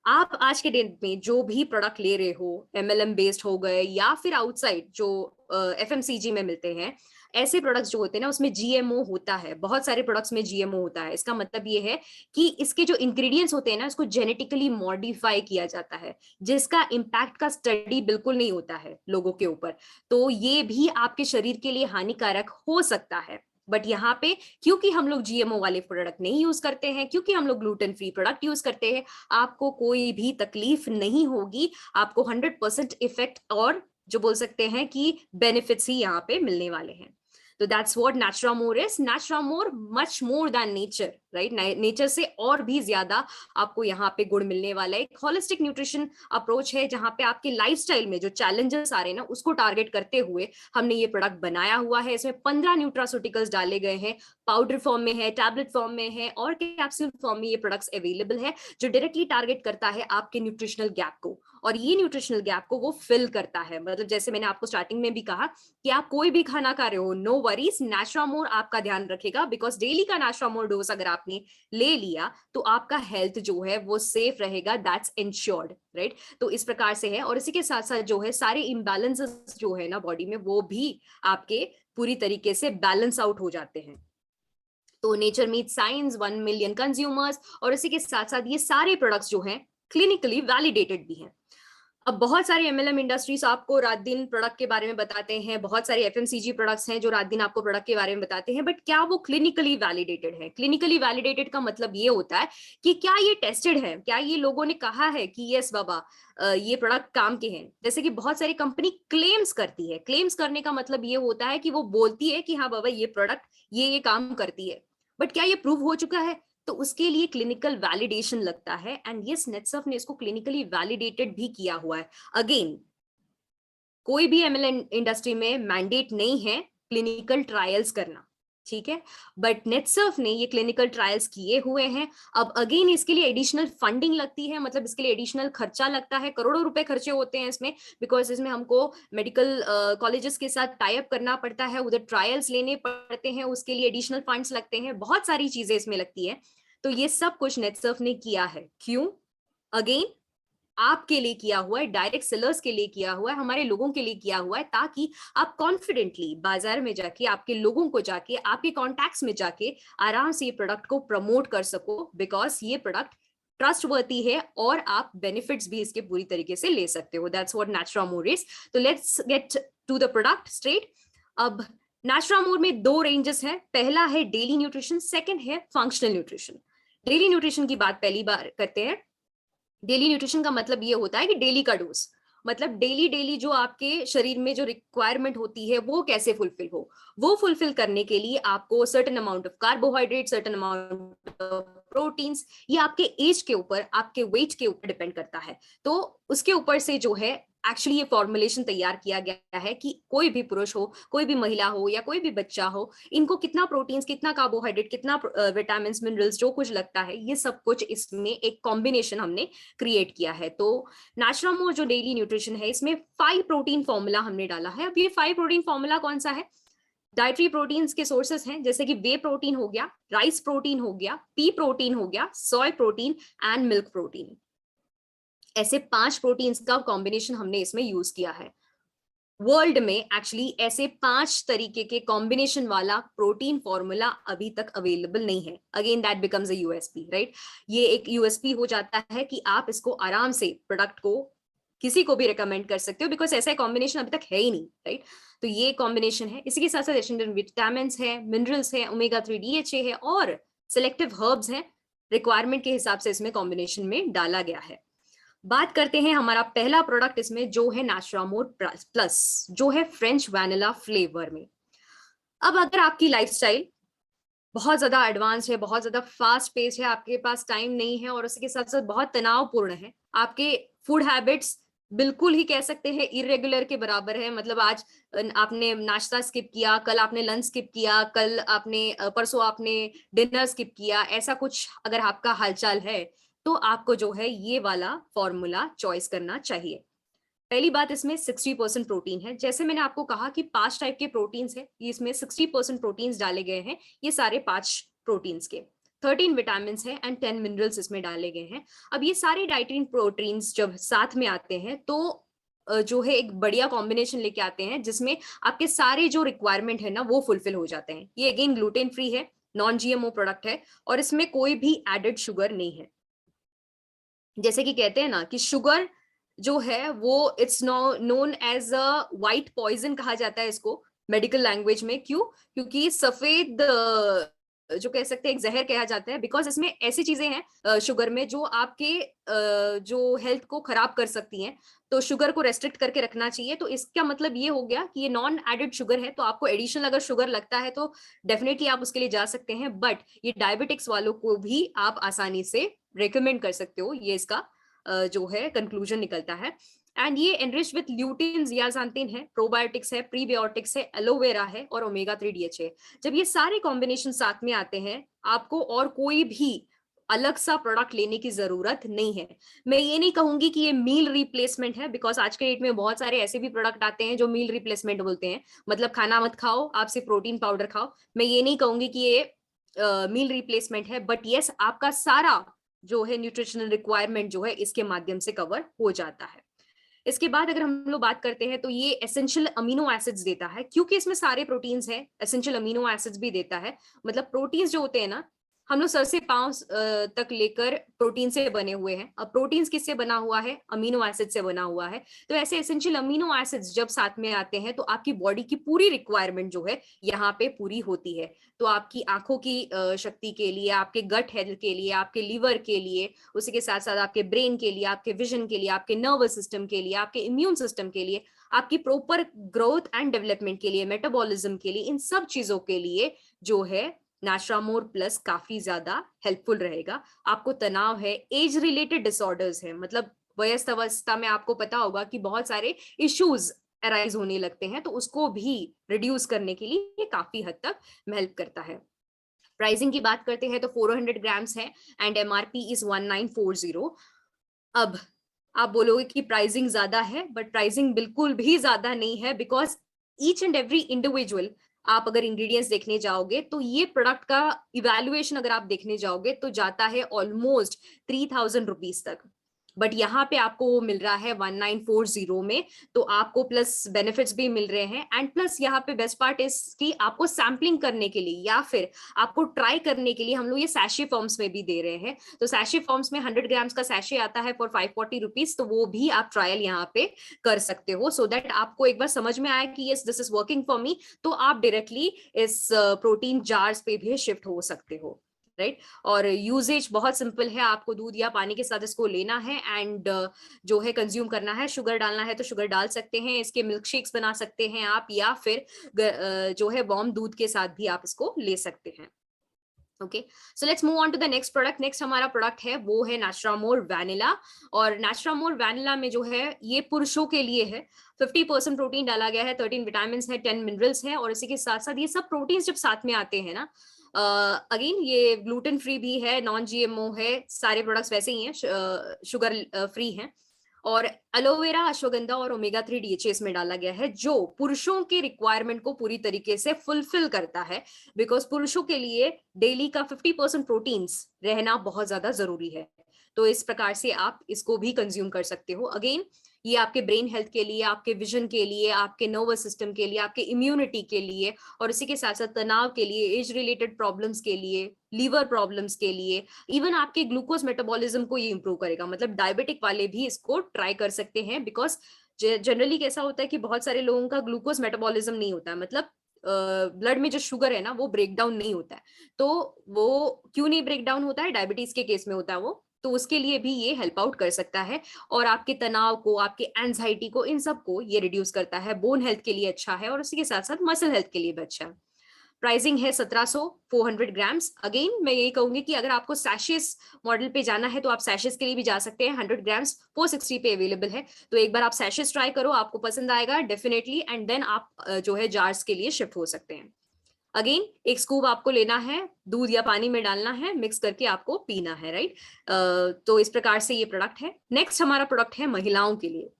आप आज के दिन में जो भी प्रोडक्ट ले रहे हो, एमएलएम बेस्ड हो गए या फिर आउटसाइड जो एफएमसीजी में मिलते हैं, ऐसे प्रोडक्ट्स जो होते हैं ना उसमें जीएमओ होता है। बहुत सारे प्रोडक्ट्स में जीएमओ होता है। इसका मतलब ये है कि इसके जो इंग्रेडिएंट्स होते हैं ना इसको जेनेटिकली मॉडिफाई किया जाता है, जिसका इम्पैक्ट का स्टडी बिल्कुल नहीं होता है लोगों के ऊपर। तो ये भी आपके शरीर के लिए हानिकारक हो सकता है। बट यहाँ पे क्योंकि हम लोग जीएमओ वाले प्रोडक्ट नहीं यूज करते हैं, क्योंकि हम लोग ग्लूटेन फ्री प्रोडक्ट यूज करते हैं, आपको कोई भी तकलीफ नहीं होगी। आपको 100% इफेक्ट और जो बोल सकते हैं कि बेनिफिट्स ही यहाँ पे मिलने वाले हैं। तो that's what Naturamore is. Naturamore much more than nature, right? Nature से और भी ज्यादा आपको यहाँ पे गुण मिलने वाला है। एक होलिस्टिक न्यूट्रिशन अप्रोच है जहाँ पे आपके लाइफस्टाइल में जो चैलेंजेस आ रहे हैं ना उसको टारगेट करते हुए हमने ये प्रोडक्ट बनाया हुआ है। इसमें 15 न्यूट्रास्यूटिकल्स डाले गए हैं, पाउडर फॉर्म में है, टैबलेट फॉर्म में है और कैप्सूल फॉर्म में ये प्रोडक्ट्स अवेलेबल है, जो डायरेक्टली टारगेट करता है आपके न्यूट्रिशनल गैप को। और ये न्यूट्रिशनल गैप को वो फिल करता है। मतलब जैसे मैंने आपको स्टार्टिंग में भी कहा कि आप कोई भी खाना खा रहे हो, नो वरीज, Naturamore आपका ध्यान रखेगा। बिकॉज डेली का Naturamore डोज अगर आपने ले लिया तो आपका हेल्थ जो है वो सेफ रहेगा, दैट्स इंश्योर्ड, राइट? तो इस प्रकार से है। और इसी के साथ साथ जो है सारे इम्बैलेंसेस जो है ना बॉडी में वो भी आपके पूरी तरीके से बैलेंस आउट हो जाते हैं। तो nature meet science, 1 million consumers और इसी के साथ साथ ये सारे प्रोडक्ट्स जो हैं क्लिनिकली वैलिडेटेड भी हैं। अब बहुत सारे एमएलएम इंडस्ट्रीज आपको रात दिन प्रोडक्ट के बारे में बताते हैं, बहुत सारे एफएमसीजी प्रोडक्ट्स हैं जो रात दिन आपको प्रोडक्ट के बारे में बताते हैं, बट क्या वो क्लिनिकली वैलिडेटेड है? क्लिनिकली वैलिडेटेड का मतलब ये होता है कि क्या ये टेस्टेड है, क्या ये लोगों ने कहा है कि यस बाबा ये प्रोडक्ट काम के हैं। जैसे कि बहुत सारी कंपनी क्लेम्स करती है। क्लेम्स करने का मतलब ये होता है कि वो बोलती है कि हाँ बाबा ये प्रोडक्ट ये काम करती है, बट क्या ये प्रूव हो चुका है? तो उसके लिए क्लिनिकल वैलिडेशन लगता है। एंड यस, नेटसर्फ ने इसको क्लिनिकली वैलिडेटेड भी किया हुआ है। अगेन, कोई भी एमएलएम इंडस्ट्री में मैंडेट नहीं है क्लिनिकल ट्रायल्स करना, ठीक है? बट नेटसर्फ ने ये क्लिनिकल ट्रायल्स किए हुए हैं। अब अगेन इसके लिए एडिशनल फंडिंग लगती है, मतलब इसके लिए एडिशनल खर्चा लगता है, करोड़ों रुपए खर्चे होते हैं इसमें, बिकॉज इसमें हमको मेडिकल कॉलेजेस के साथ टाई अप करना पड़ता है, उधर ट्रायल्स लेने पड़ते हैं, उसके लिए एडिशनल फंड्स लगते हैं, बहुत सारी चीजें इसमें लगती है। तो ये सब कुछ नेटसर्फ ने किया है। क्यों? अगेन आपके लिए किया हुआ है, डायरेक्ट सेलर्स के लिए किया हुआ है, हमारे लोगों के लिए किया हुआ है, ताकि आप कॉन्फिडेंटली बाजार में जाके, आपके लोगों को जाके, आपके कॉन्टैक्ट्स में जाके आराम से ये प्रोडक्ट को प्रमोट कर सको, बिकॉज ये प्रोडक्ट ट्रस्टवर्दी है और आप बेनिफिट्स भी इसके पूरी तरीके से ले सकते हो। That's what Naturamore is. तो let's get to the product straight. अब Naturamore में 2 रेंजेस हैं। पहला है डेली न्यूट्रिशन, सेकंड है फंक्शनल न्यूट्रिशन। डेली न्यूट्रिशन की बात पहली बार करते हैं। डेली न्यूट्रिशन का मतलब ये होता है कि डेली का डोज, मतलब डेली डेली जो आपके शरीर में जो रिक्वायरमेंट होती है वो कैसे फुलफिल हो। वो फुलफिल करने के लिए आपको certain amount of carbohydrate, certain amount of proteins, ये आपके एज के ऊपर, आपके वेट के ऊपर डिपेंड करता है। तो उसके ऊपर से जो है एक्चुअली ये फॉर्मुलेशन तैयार किया गया है कि कोई भी पुरुष हो, कोई भी महिला हो या कोई भी बच्चा हो, इनको कितना प्रोटीन्स, कितना कार्बोहाइड्रेट, कितना विटामिन मिनरल्स जो कुछ लगता है, ये सब कुछ इसमें एक कॉम्बिनेशन हमने क्रिएट किया है। तो नाचरामोर जो डेली न्यूट्रिशन है, इसमें 5 प्रोटीन फॉर्मूला हमने डाला है। अब ये 5 प्रोटीन फॉर्मूला कौन सा है? डाइटरी प्रोटीन्स के सोर्सेस हैं, जैसे कि वे प्रोटीन हो गया, राइस प्रोटीन हो गया, पी प्रोटीन हो गया, सोय प्रोटीन एंड मिल्क प्रोटीन। ऐसे 5 प्रोटीन्स का कॉम्बिनेशन हमने इसमें यूज किया है। वर्ल्ड में एक्चुअली ऐसे 5 तरीके के कॉम्बिनेशन वाला प्रोटीन फॉर्मूला अभी तक अवेलेबल नहीं है। Again that becomes a USP, right? ये एक यूएसपी हो जाता है कि आप इसको आराम से प्रोडक्ट को किसी को भी रिकमेंड कर सकते हो, बिकॉज ऐसा कॉम्बिनेशन अभी तक है ही नहीं, राइट? तो ये कॉम्बिनेशन है। इसी के साथ साथ एसेंशियल विटामिन है, मिनरल्स है, ओमेगा 3 DHA है और सिलेक्टिव हर्ब्स हैं, रिक्वायरमेंट के हिसाब से इसमें कॉम्बिनेशन में डाला गया है। बात करते हैं हमारा पहला प्रोडक्ट इसमें, जो है नाचरामोर प्लस, जो है फ्रेंच वैनिला फ्लेवर में। अब अगर आपकी लाइफस्टाइल बहुत ज्यादा एडवांस है, बहुत ज्यादा फास्ट पेस है, आपके पास टाइम नहीं है और उसके साथ साथ बहुत तनावपूर्ण है, आपके फूड हैबिट्स बिल्कुल ही कह सकते हैं इरेगुलर के बराबर है, मतलब आज आपने नाश्ता स्किप किया, कल आपने लंच स्किप किया, कल आपने परसों आपने डिनर स्किप किया, ऐसा कुछ अगर आपका हालचाल है तो आपको जो है ये वाला फॉर्मूला चॉइस करना चाहिए। पहली बात, इसमें 60% प्रोटीन है। जैसे मैंने आपको कहा कि 5 टाइप के प्रोटीन्स है, इसमें 60% प्रोटीन्स डाले गए हैं, ये सारे 5 प्रोटीन्स के। 13 विटामिन है एंड 10 मिनरल्स इसमें डाले गए हैं। अब ये सारे डाइटरी प्रोटीन्स जब साथ में आते हैं तो जो है एक बढ़िया कॉम्बिनेशन लेके आते हैं, जिसमें आपके सारे जो रिक्वायरमेंट है ना वो फुलफिल हो जाते हैं। ये अगेन ग्लूटेन फ्री है, नॉन GMO प्रोडक्ट है और इसमें कोई भी एडेड शुगर नहीं है। जैसे कि कहते हैं ना कि शुगर जो है वो it's known as a white poison कहा जाता है इसको मेडिकल लैंग्वेज में। क्यों? क्योंकि सफेद जो कह सकते हैं एक जहर कहा जाता है, बिकॉज इसमें ऐसी चीजें हैं शुगर में जो आपके जो हेल्थ को खराब कर सकती हैं। तो शुगर को रेस्ट्रिक्ट करके रखना चाहिए। तो इसका मतलब ये हो गया कि ये नॉन एडेड शुगर है, तो आपको एडिशनल अगर शुगर लगता है तो डेफिनेटली आप उसके लिए जा सकते हैं, बट ये डायबिटिक्स वालों को भी आप आसानी से रिकमेंड कर सकते हो। ये इसका जो है कंक्लूजन निकलता है। एंड ये एनरिच्ड विद ल्यूटिन, जियाजांतिन है, प्रोबायोटिक्स है, प्रीबायोटिक्स है, एलोवेरा है और ओमेगा 3 DHA। जब ये सारे कॉम्बिनेशन साथ में आते हैं, आपको और कोई भी अलग सा प्रोडक्ट लेने की जरूरत नहीं है। मैं ये नहीं कहूंगी कि ये मील रिप्लेसमेंट है, बिकॉज आज के डेट में बहुत सारे ऐसे भी प्रोडक्ट आते हैं जो मील रिप्लेसमेंट बोलते हैं, मतलब खाना मत खाओ, आप सिर्फ प्रोटीन पाउडर खाओ। मैं ये नहीं कहूंगी कि ये मील रिप्लेसमेंट है, बट यस आपका सारा जो है न्यूट्रिशनल रिक्वायरमेंट जो है इसके माध्यम से कवर हो जाता है। इसके बाद अगर हम लोग बात करते हैं तो ये एसेंशियल अमीनो एसिड्स देता है, क्योंकि इसमें सारे प्रोटीन्स हैं, एसेंशियल अमीनो एसिड्स भी देता है। मतलब प्रोटीन्स जो होते हैं ना, हम लोग सर से पांव तक लेकर प्रोटीन से बने हुए हैं। अब प्रोटीन्स किससे बना हुआ है? अमीनो एसिड से बना हुआ है। तो ऐसे एसेंशियल अमीनो एसिड्स जब साथ में आते हैं तो आपकी बॉडी की पूरी रिक्वायरमेंट जो है यहाँ पे पूरी होती है। तो आपकी आंखों की शक्ति के लिए, आपके गट हेल्थ के लिए, आपके लीवर के लिए, उसी के साथ साथ आपके ब्रेन के लिए, आपके विजन के लिए, आपके नर्वस सिस्टम के लिए, आपके इम्यून सिस्टम के लिए, आपकी प्रॉपर ग्रोथ एंड डेवलपमेंट के लिए, मेटाबॉलिज्म के लिए, इन सब चीजों के लिए जो है नाचरामोर प्लस काफी ज्यादा हेल्पफुल रहेगा। आपको तनाव है, एज रिलेटेड डिसऑर्डर्स है, मतलब वयस्क अवस्था में आपको पता होगा कि बहुत सारे इश्यूज अराइज होने लगते हैं, तो उसको भी रिड्यूस करने के लिए ये काफी हद तक हेल्प करता है। प्राइसिंग की बात करते हैं तो 400 ग्राम्स है एंड MRP इज 1940। अब आप बोलोगे कि प्राइसिंग ज्यादा है, बट प्राइसिंग बिल्कुल भी ज्यादा नहीं है, because each and every individual, आप अगर इंग्रेडिएंट्स देखने जाओगे तो ये प्रोडक्ट का इवैल्यूएशन अगर आप देखने जाओगे तो जाता है ऑलमोस्ट 3000 रुपीज तक। बट यहाँ पे आपको वो मिल रहा है 1940 में, तो आपको प्लस बेनिफिट्स भी मिल रहे हैं। एंड प्लस यहाँ पे बेस्ट पार्ट इज कि आपको सैम्पलिंग करने के लिए या फिर आपको ट्राई करने के लिए हम लोग ये सैशे फॉर्म्स में भी दे रहे हैं। तो सैशे फॉर्म्स में 100 ग्राम्स का सैशे आता है फॉर 540 रुपीज, तो वो भी आप ट्रायल यहाँ पे कर सकते हो, सो दैट आपको एक बार समझ में आए कि yes this is working for me, तो आप डायरेक्टली इस प्रोटीन जार्स पे भी शिफ्ट हो सकते हो, राइट। और यूजेज बहुत सिंपल है, आपको दूध या पानी के साथ इसको लेना है एंड जो है कंज्यूम करना है। शुगर डालना है तो शुगर डाल सकते हैं, इसके मिल्क शेक्स बना सकते हैं आप, या फिर जो है वार्म दूध के साथ भी आप इसको ले सकते हैं। Okay, so let's move on to the next product. Next हमारा प्रोडक्ट है वो है नेचुरामोर वैनिला। और नेचुरामोर वैनिला में जो है ये पुरुषों के लिए है। 50% प्रोटीन डाला गया है, 13 विटामिन है, 10 मिनरल्स हैं, और इसी के साथ साथ ये सब प्रोटीन्स जब साथ में आते हैं ना, अगेन ये ग्लूटेन फ्री भी है, नॉन जीएमओ है, सारे प्रोडक्ट्स वैसे ही हैं, शुगर फ्री हैं। और एलोवेरा, अश्वगंधा और ओमेगा 3 डीएचए इसमें डाला गया है, जो पुरुषों के रिक्वायरमेंट को पूरी तरीके से फुलफिल करता है। बिकॉज पुरुषों के लिए डेली का 50% प्रोटीन्स रहना बहुत ज्यादा जरूरी है। तो इस प्रकार से आप इसको भी कंज्यूम कर सकते हो। अगेन ये आपके ब्रेन हेल्थ के लिए, आपके विजन के लिए, आपके नर्वस सिस्टम के लिए, आपके इम्यूनिटी के लिए, और इसी के साथ साथ तनाव के लिए, एज रिलेटेड प्रॉब्लम्स के लिए, लीवर प्रॉब्लम्स के लिए, इवन आपके ग्लूकोज मेटाबॉलिज्म को ये इंप्रूव करेगा। मतलब डायबिटिक वाले भी इसको ट्राई कर सकते हैं। बिकॉज जनरली कैसा होता है कि बहुत सारे लोगों का ग्लूकोज मेटाबॉलिज्म नहीं होता है, मतलब ब्लड में जो शुगर है ना वो ब्रेक डाउन नहीं होता है। तो वो क्यों नहीं ब्रेक डाउन होता है, डायबिटीज के केस में होता है वो, तो उसके लिए भी ये हेल्प आउट कर सकता है। और आपके तनाव को, आपके एंजाइटी को, इन सब को ये रिड्यूस करता है। बोन हेल्थ के लिए अच्छा है, और उसी के साथ साथ मसल हेल्थ के लिए भी अच्छा है। प्राइसिंग है 1700, 400 ग्राम्स। अगेन मैं यही कहूंगी कि अगर आपको सैशेस मॉडल पे जाना है तो आप सैशेस के लिए भी जा सकते हैं। 100 ग्राम्स 460 पे अवेलेबल है। तो एक बार आप सैशेस ट्राई करो, आपको पसंद आएगा डेफिनेटली, एंड देन आप जो है जार्स के लिए शिफ्ट हो सकते हैं। अगेन एक स्कूप आपको लेना है, दूध या पानी में डालना है, मिक्स करके आपको पीना है, राइट। तो इस प्रकार से ये प्रोडक्ट है। नेक्स्ट हमारा प्रोडक्ट है महिलाओं के लिए,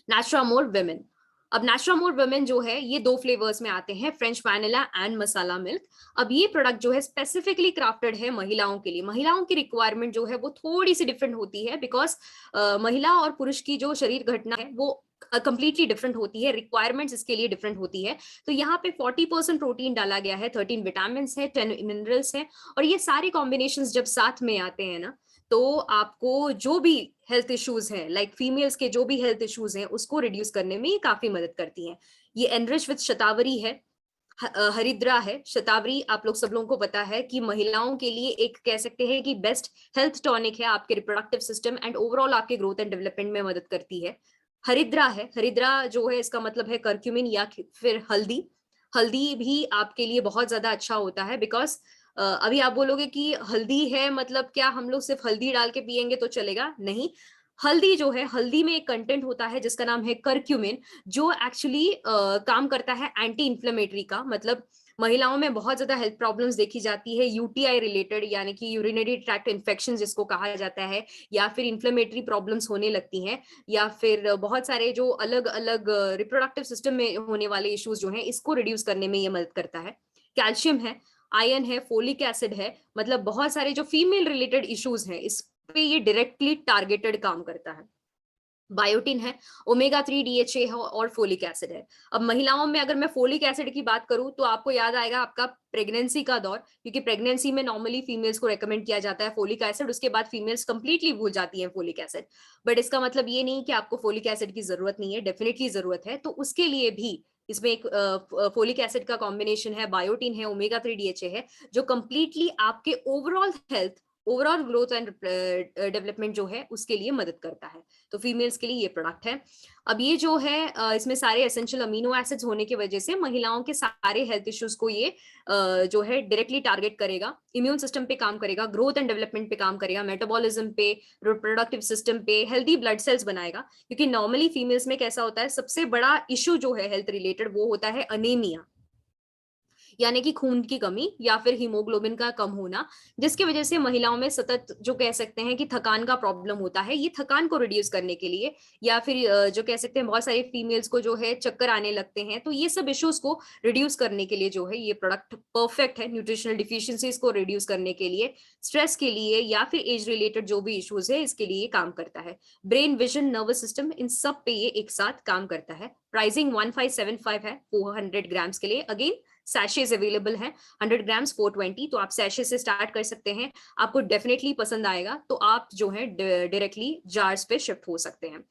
नेचुरामोर वुमेन। अब नेचुरामोर वुमेन जो है ये 2 फ्लेवर्स में आते हैं, French vanilla and masala milk. अब ये प्रोडक्ट जो है स्पेसिफिकली क्राफ्टेड है महिलाओं के लिए। महिलाओं की रिक्वायरमेंट जो है वो थोड़ी सी डिफरेंट होती है, बिकॉज महिला और पुरुष की जो शरीर घटना है वो कंप्लीटली डिफरेंट होती है, रिक्वायरमेंट्स इसके लिए डिफरेंट होती है। तो यहाँ पे 40% प्रोटीन डाला गया है, 13 विटामिन है, 10 मिनरल्स है, और ये सारे कॉम्बिनेशंस जब साथ में आते हैं ना, तो आपको जो भी हेल्थ इश्यूज हैं, लाइक फीमेल्स के जो भी हेल्थ इश्यूज हैं, उसको रिड्यूस करने में ये काफी मदद करती हैं। ये एनरिच विद शतावरी है, हरिद्रा है। शतावरी आप लोग सब लोगों को पता है कि महिलाओं के लिए एक कह सकते हैं कि बेस्ट हेल्थ टॉनिक है, आपके रिप्रोडक्टिव सिस्टम एंड ओवरऑल आपके ग्रोथ एंड डेवलपमेंट में मदद करती है। हरिद्रा है, हरिद्रा जो है इसका मतलब है करक्यूमिन या फिर हल्दी। हल्दी भी आपके लिए बहुत ज्यादा अच्छा होता है, बिकॉज अभी आप बोलोगे कि हल्दी है मतलब क्या हम लोग सिर्फ हल्दी डाल के पियेंगे तो चलेगा? नहीं, हल्दी जो है, हल्दी में एक कंटेंट होता है जिसका नाम है करक्यूमिन, जो एक्चुअली काम करता है एंटी इन्फ्लेमेटरी का। मतलब महिलाओं में बहुत ज्यादा हेल्थ प्रॉब्लम्स देखी जाती है, यूटीआई रिलेटेड, यानी कि यूरिनरी ट्रैक्ट इन्फेक्शन जिसको कहा जाता है, या फिर इन्फ्लेमेटरी प्रॉब्लम्स होने लगती हैं, या फिर बहुत सारे जो अलग अलग रिप्रोडक्टिव सिस्टम में होने वाले इश्यूज जो हैं, इसको रिड्यूस करने में ये मदद करता है। कैल्शियम है, आयरन है, फोलिक एसिड है, मतलब बहुत सारे जो फीमेल रिलेटेड इश्यूज हैं इस पे ये डायरेक्टली टारगेटेड काम करता है। बायोटिन है, ओमेगा 3 डीएचए है, और फोलिक एसिड है। अब महिलाओं में अगर मैं फोलिक एसिड की बात करूं तो आपको याद आएगा आपका प्रेगनेंसी का दौर, क्योंकि प्रेगनेंसी में नॉर्मली फीमेल्स को रेकमेंड किया जाता है फोलिक एसिड, उसके बाद फीमेल्स कंप्लीटली भूल जाती हैं फोलिक एसिड। बट इसका मतलब ये नहीं कि आपको फोलिक एसिड की जरूरत नहीं है, डेफिनेटली जरूरत है। तो उसके लिए भी इसमें एक फोलिक एसिड का कॉम्बिनेशन है, बायोटिन है, ओमेगा 3 डीएचए है, जो कंप्लीटली आपके overall health, overall growth and development जो है उसके लिए मदद करता है। तो फीमेल्स के लिए ये प्रोडक्ट है। अब ये जो है इसमें सारे एसेंशियल अमीनो एसिड्स होने की वजह से महिलाओं के सारे हेल्थ इश्यूज को ये जो है डायरेक्टली टारगेट करेगा, इम्यून सिस्टम पे काम करेगा, ग्रोथ एंड डेवलपमेंट पे काम करेगा, मेटाबॉलिज्म पे, रिप्रोडक्टिव सिस्टम पे, हेल्दी ब्लड सेल्स बनाएगा। क्योंकि नॉर्मली फीमेल्स में कैसा होता है, सबसे बड़ा इशू जो है हेल्थ रिलेटेड वो होता है अनीमिया, यानी कि खून की कमी या फिर हीमोग्लोबिन का कम होना, जिसकी वजह से महिलाओं में सतत जो कह सकते हैं कि थकान का प्रॉब्लम होता है। ये थकान को रिड्यूस करने के लिए, या फिर जो कह सकते हैं बहुत सारे फीमेल्स को जो है चक्कर आने लगते हैं, तो ये सब इश्यूज को रिड्यूस करने के लिए जो है ये प्रोडक्ट परफेक्ट है। न्यूट्रिशनल डिफिशियंसीज को रिड्यूस करने के लिए, स्ट्रेस के लिए, या फिर एज रिलेटेड जो भी इश्यूज है इसके लिए काम करता है। ब्रेन, विजन, नर्वस सिस्टम, इन सब पे ये एक साथ काम करता है। प्राइसिंग 1575 है 400 ग्राम्स के लिए। अगेन सैशेज अवेलेबल हैं, 100 ग्राम्स 420, तो आप सैशे से स्टार्ट कर सकते हैं। आपको डेफिनेटली पसंद आएगा तो आप जो है डायरेक्टली जार्स पे शिफ्ट हो सकते हैं।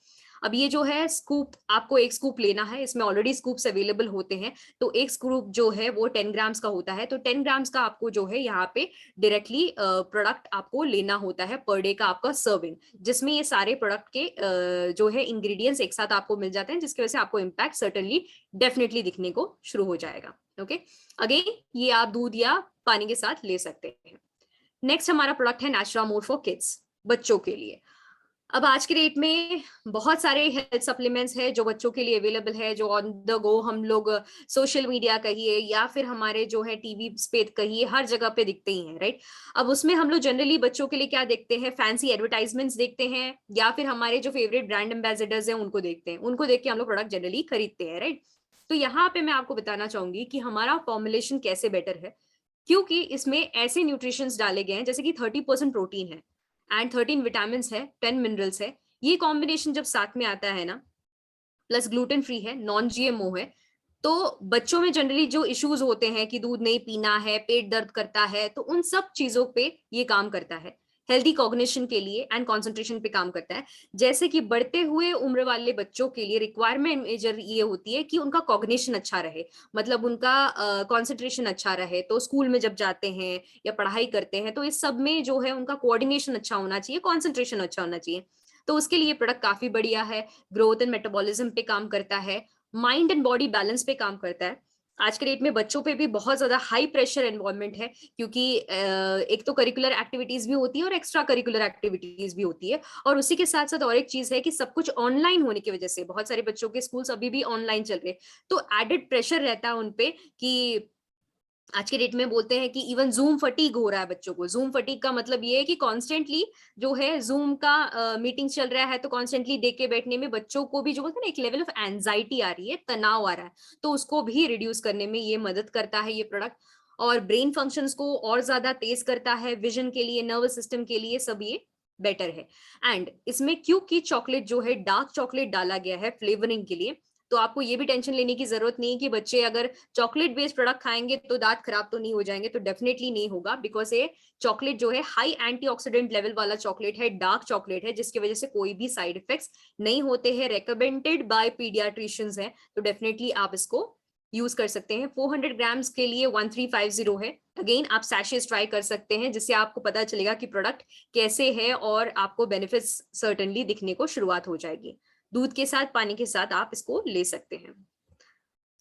अब ये जो है स्कूप, आपको एक स्कूप लेना है, इसमें ऑलरेडी स्कूप्स अवेलेबल होते हैं, तो एक स्कूप जो है वो 10 ग्राम्स का होता है, तो 10 ग्राम्स का आपको जो है यहाँ पे डायरेक्टली प्रोडक्ट आपको लेना होता है पर डे का आपका सर्विंग, जिसमें ये सारे प्रोडक्ट के जो है इंग्रेडिएंट्स एक साथ आपको मिल जाते हैं, जिसकी वजह से आपको इम्पैक्ट सर्टेनली डेफिनेटली दिखने को शुरू हो जाएगा। ओके, अगेन ये आप दूध या पानी के साथ ले सकते हैं। नेक्स्ट हमारा प्रोडक्ट है नेचुरामोर फॉर किड्स, बच्चों के लिए। अब आज के डेट में बहुत सारे हेल्थ सप्लीमेंट्स है जो बच्चों के लिए अवेलेबल है, जो ऑन द गो हम लोग सोशल मीडिया कहिए या फिर हमारे जो है टीवी पे कहिए, हर जगह पे दिखते ही हैं, राइट। अब उसमें हम लोग जनरली बच्चों के लिए क्या देखते हैं, फैंसी एडवर्टाइजमेंट्स देखते हैं, या फिर हमारे जो फेवरेट ब्रांड एम्बेसडर्स हैं उनको देखते हैं, उनको देख के हम लोग प्रोडक्ट जनरली खरीदते हैं, राइट। तो यहाँ पे मैं आपको बताना चाहूंगी कि हमारा फॉर्मुलेशन कैसे बेटर है, क्योंकि इसमें ऐसे न्यूट्रिशंस डाले गए हैं जैसे कि 30% प्रोटीन है एंड 13 विटामिन है, 10 मिनरल्स है। ये कॉम्बिनेशन जब साथ में आता है ना, प्लस ग्लूटेन फ्री है, नॉन जीएमओ है, तो बच्चों में जनरली जो इश्यूज होते हैं कि दूध नहीं पीना है, पेट दर्द करता है, तो उन सब चीजों पे ये काम करता है। हेल्दी कॉग्निशन के लिए एंड कॉन्सेंट्रेशन पे काम करता है। जैसे कि बढ़ते हुए उम्र वाले बच्चों के लिए रिक्वायरमेंट मेजर ये होती है कि उनका कॉग्निशन अच्छा रहे, मतलब उनका कॉन्सेंट्रेशन अच्छा रहे, तो स्कूल में जब जाते हैं या पढ़ाई करते हैं तो इस सब में जो है उनका कोऑर्डिनेशन अच्छा होना चाहिए, कॉन्सेंट्रेशन अच्छा होना चाहिए। तो उसके लिए प्रोडक्ट काफी बढ़िया है, ग्रोथ एंड मेटाबॉलिज्म पे काम करता है, माइंड एंड बॉडी बैलेंस पे काम करता है। आज के डेट में बच्चों पे भी बहुत ज्यादा हाई प्रेशर एनवायरनमेंट है, क्योंकि एक तो करिकुलर एक्टिविटीज भी होती है और एक्स्ट्रा करिकुलर एक्टिविटीज भी होती है, और उसी के साथ साथ और एक चीज है कि सब कुछ ऑनलाइन होने की वजह से बहुत सारे बच्चों के स्कूल्स अभी भी ऑनलाइन चल रहे, तो एडेड प्रेशर रहता है उनपे कि आज के डेट में बोलते हैं कि इवन जूम फटीग हो रहा है बच्चों को। जूम फटीग का मतलब ये है कि कॉन्स्टेंटली जो है जूम का मीटिंग चल रहा है, तो कॉन्स्टेंटली देख के बैठने में बच्चों को भी जो बोलते हैं ना एक लेवल ऑफ एंजाइटी आ रही है, तनाव आ रहा है, तो उसको भी रिड्यूस करने में ये मदद करता है ये प्रोडक्ट। और ब्रेन फंक्शंस को और ज्यादा तेज करता है, विजन के लिए, नर्वस सिस्टम के लिए, सब ये बेटर है। एंड इसमें क्योंकि चॉकलेट जो है डार्क चॉकलेट डाला गया है फ्लेवरिंग के लिए, तो आपको ये भी टेंशन लेने की जरूरत नहीं कि बच्चे अगर चॉकलेट बेस्ड प्रोडक्ट खाएंगे तो दांत खराब तो नहीं हो जाएंगे, तो डेफिनेटली नहीं होगा, बिकॉज ये चॉकलेट जो है हाई एंटीऑक्सीडेंट लेवल वाला चॉकलेट है, डार्क चॉकलेट है, जिसकी वजह से कोई भी साइड इफेक्ट्स नहीं होते हैं, रिकमेंडेड बाय पीडियाट्रिशियंस है, तो डेफिनेटली आप इसको यूज कर सकते हैं। 400 ग्राम्स के लिए 1350 है। अगेन आप सैशेस ट्राई कर सकते हैं, जिससे आपको पता चलेगा कि प्रोडक्ट कैसे है और आपको बेनिफिट्स सर्टेनली दिखने को शुरुआत हो जाएगी। दूध के साथ, पानी के साथ आप इसको ले सकते हैं।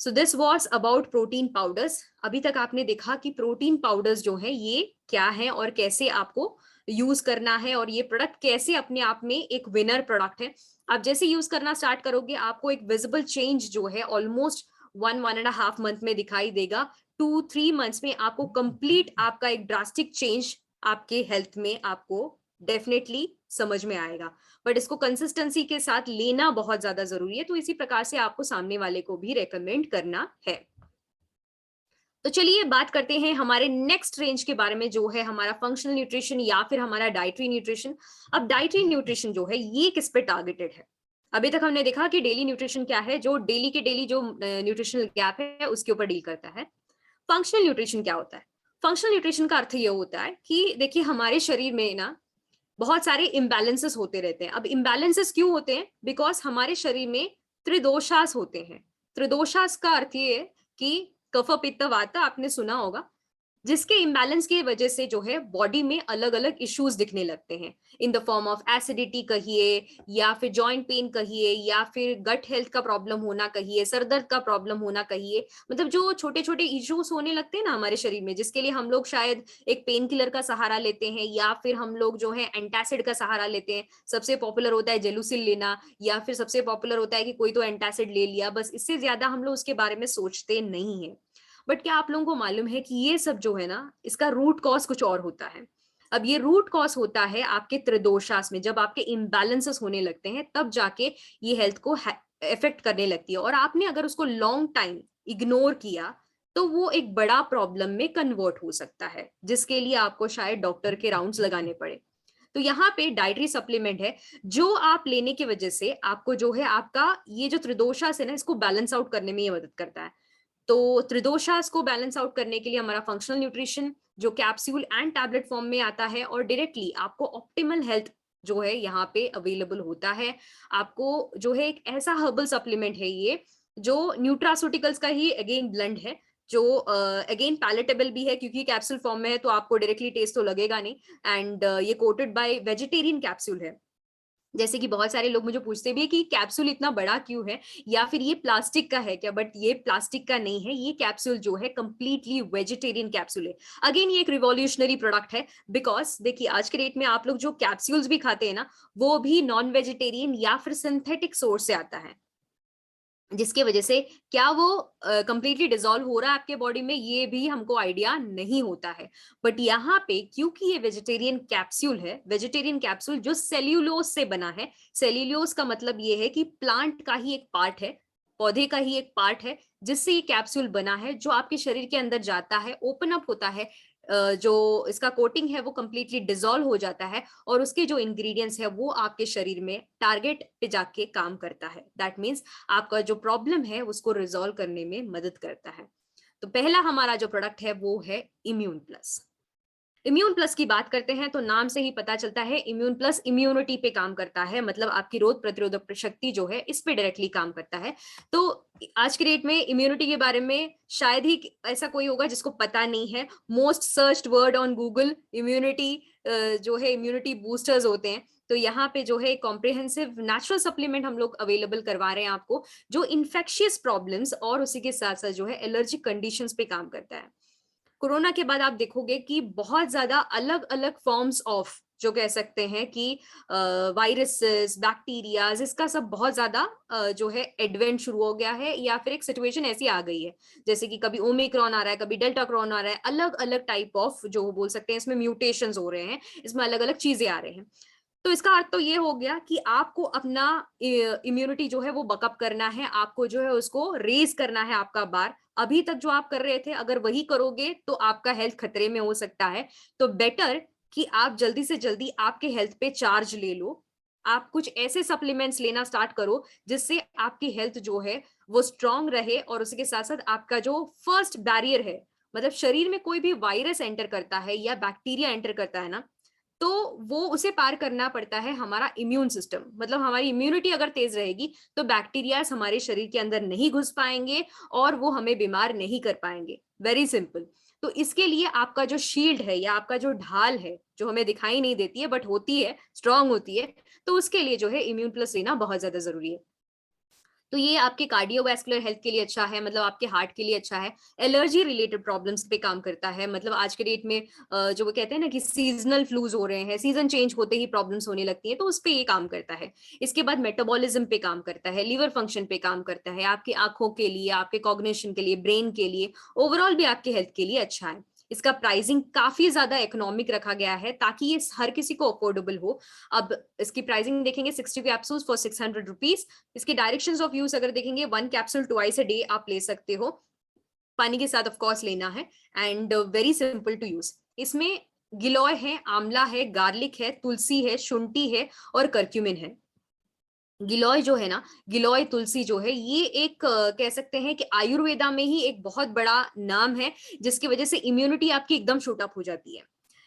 So this was about protein powders. अभी तक आपने देखा कि प्रोटीन पाउडर्स जो है ये क्या है और कैसे आपको यूज करना है, और ये प्रोडक्ट कैसे अपने आप में एक विनर प्रोडक्ट है। आप जैसे यूज करना स्टार्ट करोगे आपको एक विजिबल चेंज जो है ऑलमोस्ट 1.5 मंथ में दिखाई देगा। 2-3 मंथ्स में आपको कंप्लीट आपका एक ड्रास्टिक चेंज आपके हेल्थ में आपको डेफिनेटली समझ में आएगा। बट इसको कंसिस्टेंसी के साथ लेना बहुत ज्यादा जरूरी है, तो इसी प्रकार से आपको सामने वाले को भी रेकमेंड करना है। तो चलिए बात करते हैं हमारे नेक्स्ट रेंज के बारे में, जो है हमारा फंक्शनल न्यूट्रिशन या फिर हमारा डाइटरी न्यूट्रिशन। अब डाइटरी न्यूट्रिशन जो है ये किस पे टारगेटेड है? अभी तक हमने देखा कि डेली न्यूट्रिशन क्या है, जो डेली के डेली जो न्यूट्रिशनल गैप है उसके ऊपर डील करता है। फंक्शनल न्यूट्रिशन क्या होता है? फंक्शनल न्यूट्रिशन का अर्थ ये होता है कि देखिए हमारे शरीर में ना बहुत सारे इम्बैलेंसेस होते रहते हैं। अब इम्बैलेंसेस क्यों होते हैं? बिकॉज हमारे शरीर में त्रिदोषास होते हैं। त्रिदोषास का अर्थ ये है कि कफ पित्त वात, आपने सुना होगा, जिसके इम्बैलेंस की वजह से जो है बॉडी में अलग अलग इश्यूज दिखने लगते हैं, in the form of acidity कहिए, या फिर जॉइंट पेन कहिए, या फिर गट हेल्थ का प्रॉब्लम होना कहिए, सर दर्द का प्रॉब्लम होना कहिए, मतलब जो छोटे छोटे इश्यूज होने लगते हैं ना हमारे शरीर में, जिसके लिए हम लोग शायद एक पेन किलर का सहारा लेते हैं, या फिर हम लोग जो है एंटासिड का सहारा लेते हैं। सबसे पॉपुलर होता है जेलुसिल लेना, या फिर सबसे पॉपुलर होता है कि कोई तो एंटासिड ले लिया, बस इससे ज्यादा हम लोग उसके बारे में सोचते नहीं है। बट क्या आप लोगों को मालूम है कि ये सब जो है ना, इसका रूट कॉज कुछ और होता है। अब ये रूट कॉज होता है आपके त्रिदोषास में, जब आपके इम्बैलेंसेस होने लगते हैं तब जाके ये हेल्थ को इफेक्ट करने लगती है, और आपने अगर उसको लॉन्ग टाइम इग्नोर किया तो वो एक बड़ा प्रॉब्लम में कन्वर्ट हो सकता है, जिसके लिए आपको शायद डॉक्टर के राउंड्स लगाने पड़े। तो यहाँ पे डाइटरी सप्लीमेंट है जो आप लेने की वजह से आपको जो है आपका ये जो त्रिदोषास है ना, इसको बैलेंस आउट करने में ये मदद करता है। तो त्रिदोषास को बैलेंस आउट करने के लिए हमारा फंक्शनल न्यूट्रिशन जो कैप्सूल एंड टैबलेट फॉर्म में आता है, और डायरेक्टली आपको ऑप्टिमल हेल्थ जो है यहाँ पे अवेलेबल होता है आपको। जो है एक ऐसा हर्बल सप्लीमेंट है ये, जो न्यूट्रास्यूटिकल्स का ही अगेन ब्लेंड है, जो अगेन पैलेटेबल भी है, क्योंकि कैप्सूल फॉर्म में है तो आपको डायरेक्टली टेस्ट तो लगेगा नहीं। एंड ये कोटेड बाय वेजिटेरियन कैप्सूल है। जैसे कि बहुत सारे लोग मुझे पूछते भी है कि कैप्सूल इतना बड़ा क्यों है, या फिर ये प्लास्टिक का है क्या, बट ये प्लास्टिक का नहीं है, ये कैप्सूल जो है कंप्लीटली वेजिटेरियन कैप्सूल है। अगेन ये एक रिवॉल्यूशनरी प्रोडक्ट है, बिकॉज देखिए आज के डेट में आप लोग जो कैप्सूल्स भी खाते हैं ना, वो भी नॉन वेजिटेरियन या फिर सिंथेटिक सोर्स से आता है, जिसकी वजह से क्या वो कंप्लीटली डिसॉल्व हो रहा है आपके बॉडी में, ये भी हमको आइडिया नहीं होता है। बट यहाँ पे क्योंकि ये वेजिटेरियन कैप्सूल है, वेजिटेरियन कैप्सूल जो सेल्यूलोज से बना है, सेल्यूलोज का मतलब ये है कि प्लांट का ही एक पार्ट है, पौधे का ही एक पार्ट है, जिससे ये कैप्सूल बना है, जो आपके शरीर के अंदर जाता है, ओपन अप होता है, जो इसका कोटिंग है वो कंप्लीटली डिसॉल्व हो जाता है, और उसके जो इंग्रेडिएंट्स है वो आपके शरीर में टारगेट पे जाके काम करता है। दैट मीन्स आपका जो प्रॉब्लम है उसको रिजॉल्व करने में मदद करता है। तो पहला हमारा जो प्रोडक्ट है वो है इम्यून प्लस। इम्यून प्लस की बात करते हैं तो नाम से ही पता चलता है, इम्यून प्लस इम्यूनिटी पे काम करता है, मतलब आपकी रोग प्रतिरोधक शक्ति जो है इस पे डायरेक्टली काम करता है। तो आज के डेट में इम्यूनिटी के बारे में शायद ही ऐसा कोई होगा जिसको पता नहीं है। Most searched word on Google immunity, जो है इम्यूनिटी बूस्टर्स होते हैं। तो यहाँ पे जो है कॉम्प्रिहेंसिव नेचुरल सप्लीमेंट हम लोग अवेलेबल करवा रहे हैं आपको, जो इन्फेक्शियस प्रॉब्लम्स और उसी के साथ साथ जो है एलर्जिक कंडीशंस पे काम करता है। कोरोना के बाद आप देखोगे कि बहुत ज्यादा अलग अलग फॉर्म्स ऑफ, जो कह सकते हैं कि वायरसेस, बैक्टीरियाज, इसका सब बहुत ज्यादा जो है एडवेंट शुरू हो गया है, या फिर एक सिचुएशन ऐसी आ गई है, जैसे कि कभी ओमिक्रॉन आ रहा है, कभी डेल्टा क्रॉन आ रहा है, अलग अलग टाइप ऑफ जो बोल सकते हैं इसमें म्यूटेशंस हो रहे हैं, इसमें अलग अलग चीजें आ रहे हैं। तो इसका अर्थ तो ये हो गया कि आपको अपना इम्यूनिटी जो है वो बकअप करना है, आपको जो है उसको रेज करना है आपका बार। अभी तक जो आप कर रहे थे अगर वही करोगे तो आपका हेल्थ खतरे में हो सकता है। तो बेटर कि आप जल्दी से जल्दी आपके हेल्थ पे चार्ज ले लो, आप कुछ ऐसे सप्लीमेंट्स लेना स्टार्ट करो जिससे आपकी हेल्थ जो है वो स्ट्रांग रहे, और उसके साथ साथ आपका जो फर्स्ट बैरियर है, मतलब शरीर में कोई भी वायरस एंटर करता है या बैक्टीरिया एंटर करता है ना, तो वो उसे पार करना पड़ता है हमारा इम्यून सिस्टम। मतलब हमारी इम्यूनिटी अगर तेज रहेगी तो बैक्टीरिया हमारे शरीर के अंदर नहीं घुस पाएंगे और वो हमें बीमार नहीं कर पाएंगे। Very simple. तो इसके लिए आपका जो शील्ड है या आपका जो ढाल है, जो हमें दिखाई नहीं देती है बट होती है, स्ट्रांग होती है, तो उसके लिए जो है इम्यून प्लस लेना बहुत ज्यादा जरूरी है। तो ये आपके कार्डियोवैस्कुलर हेल्थ के लिए अच्छा है, मतलब आपके हार्ट के लिए अच्छा है। एलर्जी रिलेटेड प्रॉब्लम्स पे काम करता है, मतलब आज के डेट में जो वो कहते हैं ना कि सीजनल फ्लूज हो रहे हैं, सीजन चेंज होते ही प्रॉब्लम्स होने लगती है, तो उस पे ये काम करता है। इसके बाद मेटाबॉलिज्म पे काम करता है, लिवर फंक्शन पे काम करता है, आपकी आंखों के लिए, आपके कॉग्निशन के लिए, ब्रेन के लिए, ओवरऑल भी आपके हेल्थ के लिए अच्छा है। इसका प्राइसिंग काफी ज्यादा इकोनॉमिक रखा गया है ताकि ये हर किसी को अफोर्डेबल हो। अब इसकी प्राइसिंग देखेंगे 60 कैप्सूल्स फॉर 600 रुपीज। इसके डायरेक्शंस ऑफ यूज अगर देखेंगे, 1 कैप्सूल ट्वाइस अ डे आप ले सकते हो, पानी के साथ ऑफ कोर्स लेना है, and very simple to use. इसमें गिलोय है, आंवला है, गार्लिक है, तुलसी है, शुंठी है और करक्यूमिन है। गिलोय जो है ना, गिलोय तुलसी जो है, ये एक कह सकते हैं कि आयुर्वेदा में ही एक बहुत बड़ा नाम है, जिसकी वजह से इम्यूनिटी आपकी एकदम शूट अप हो जाती है।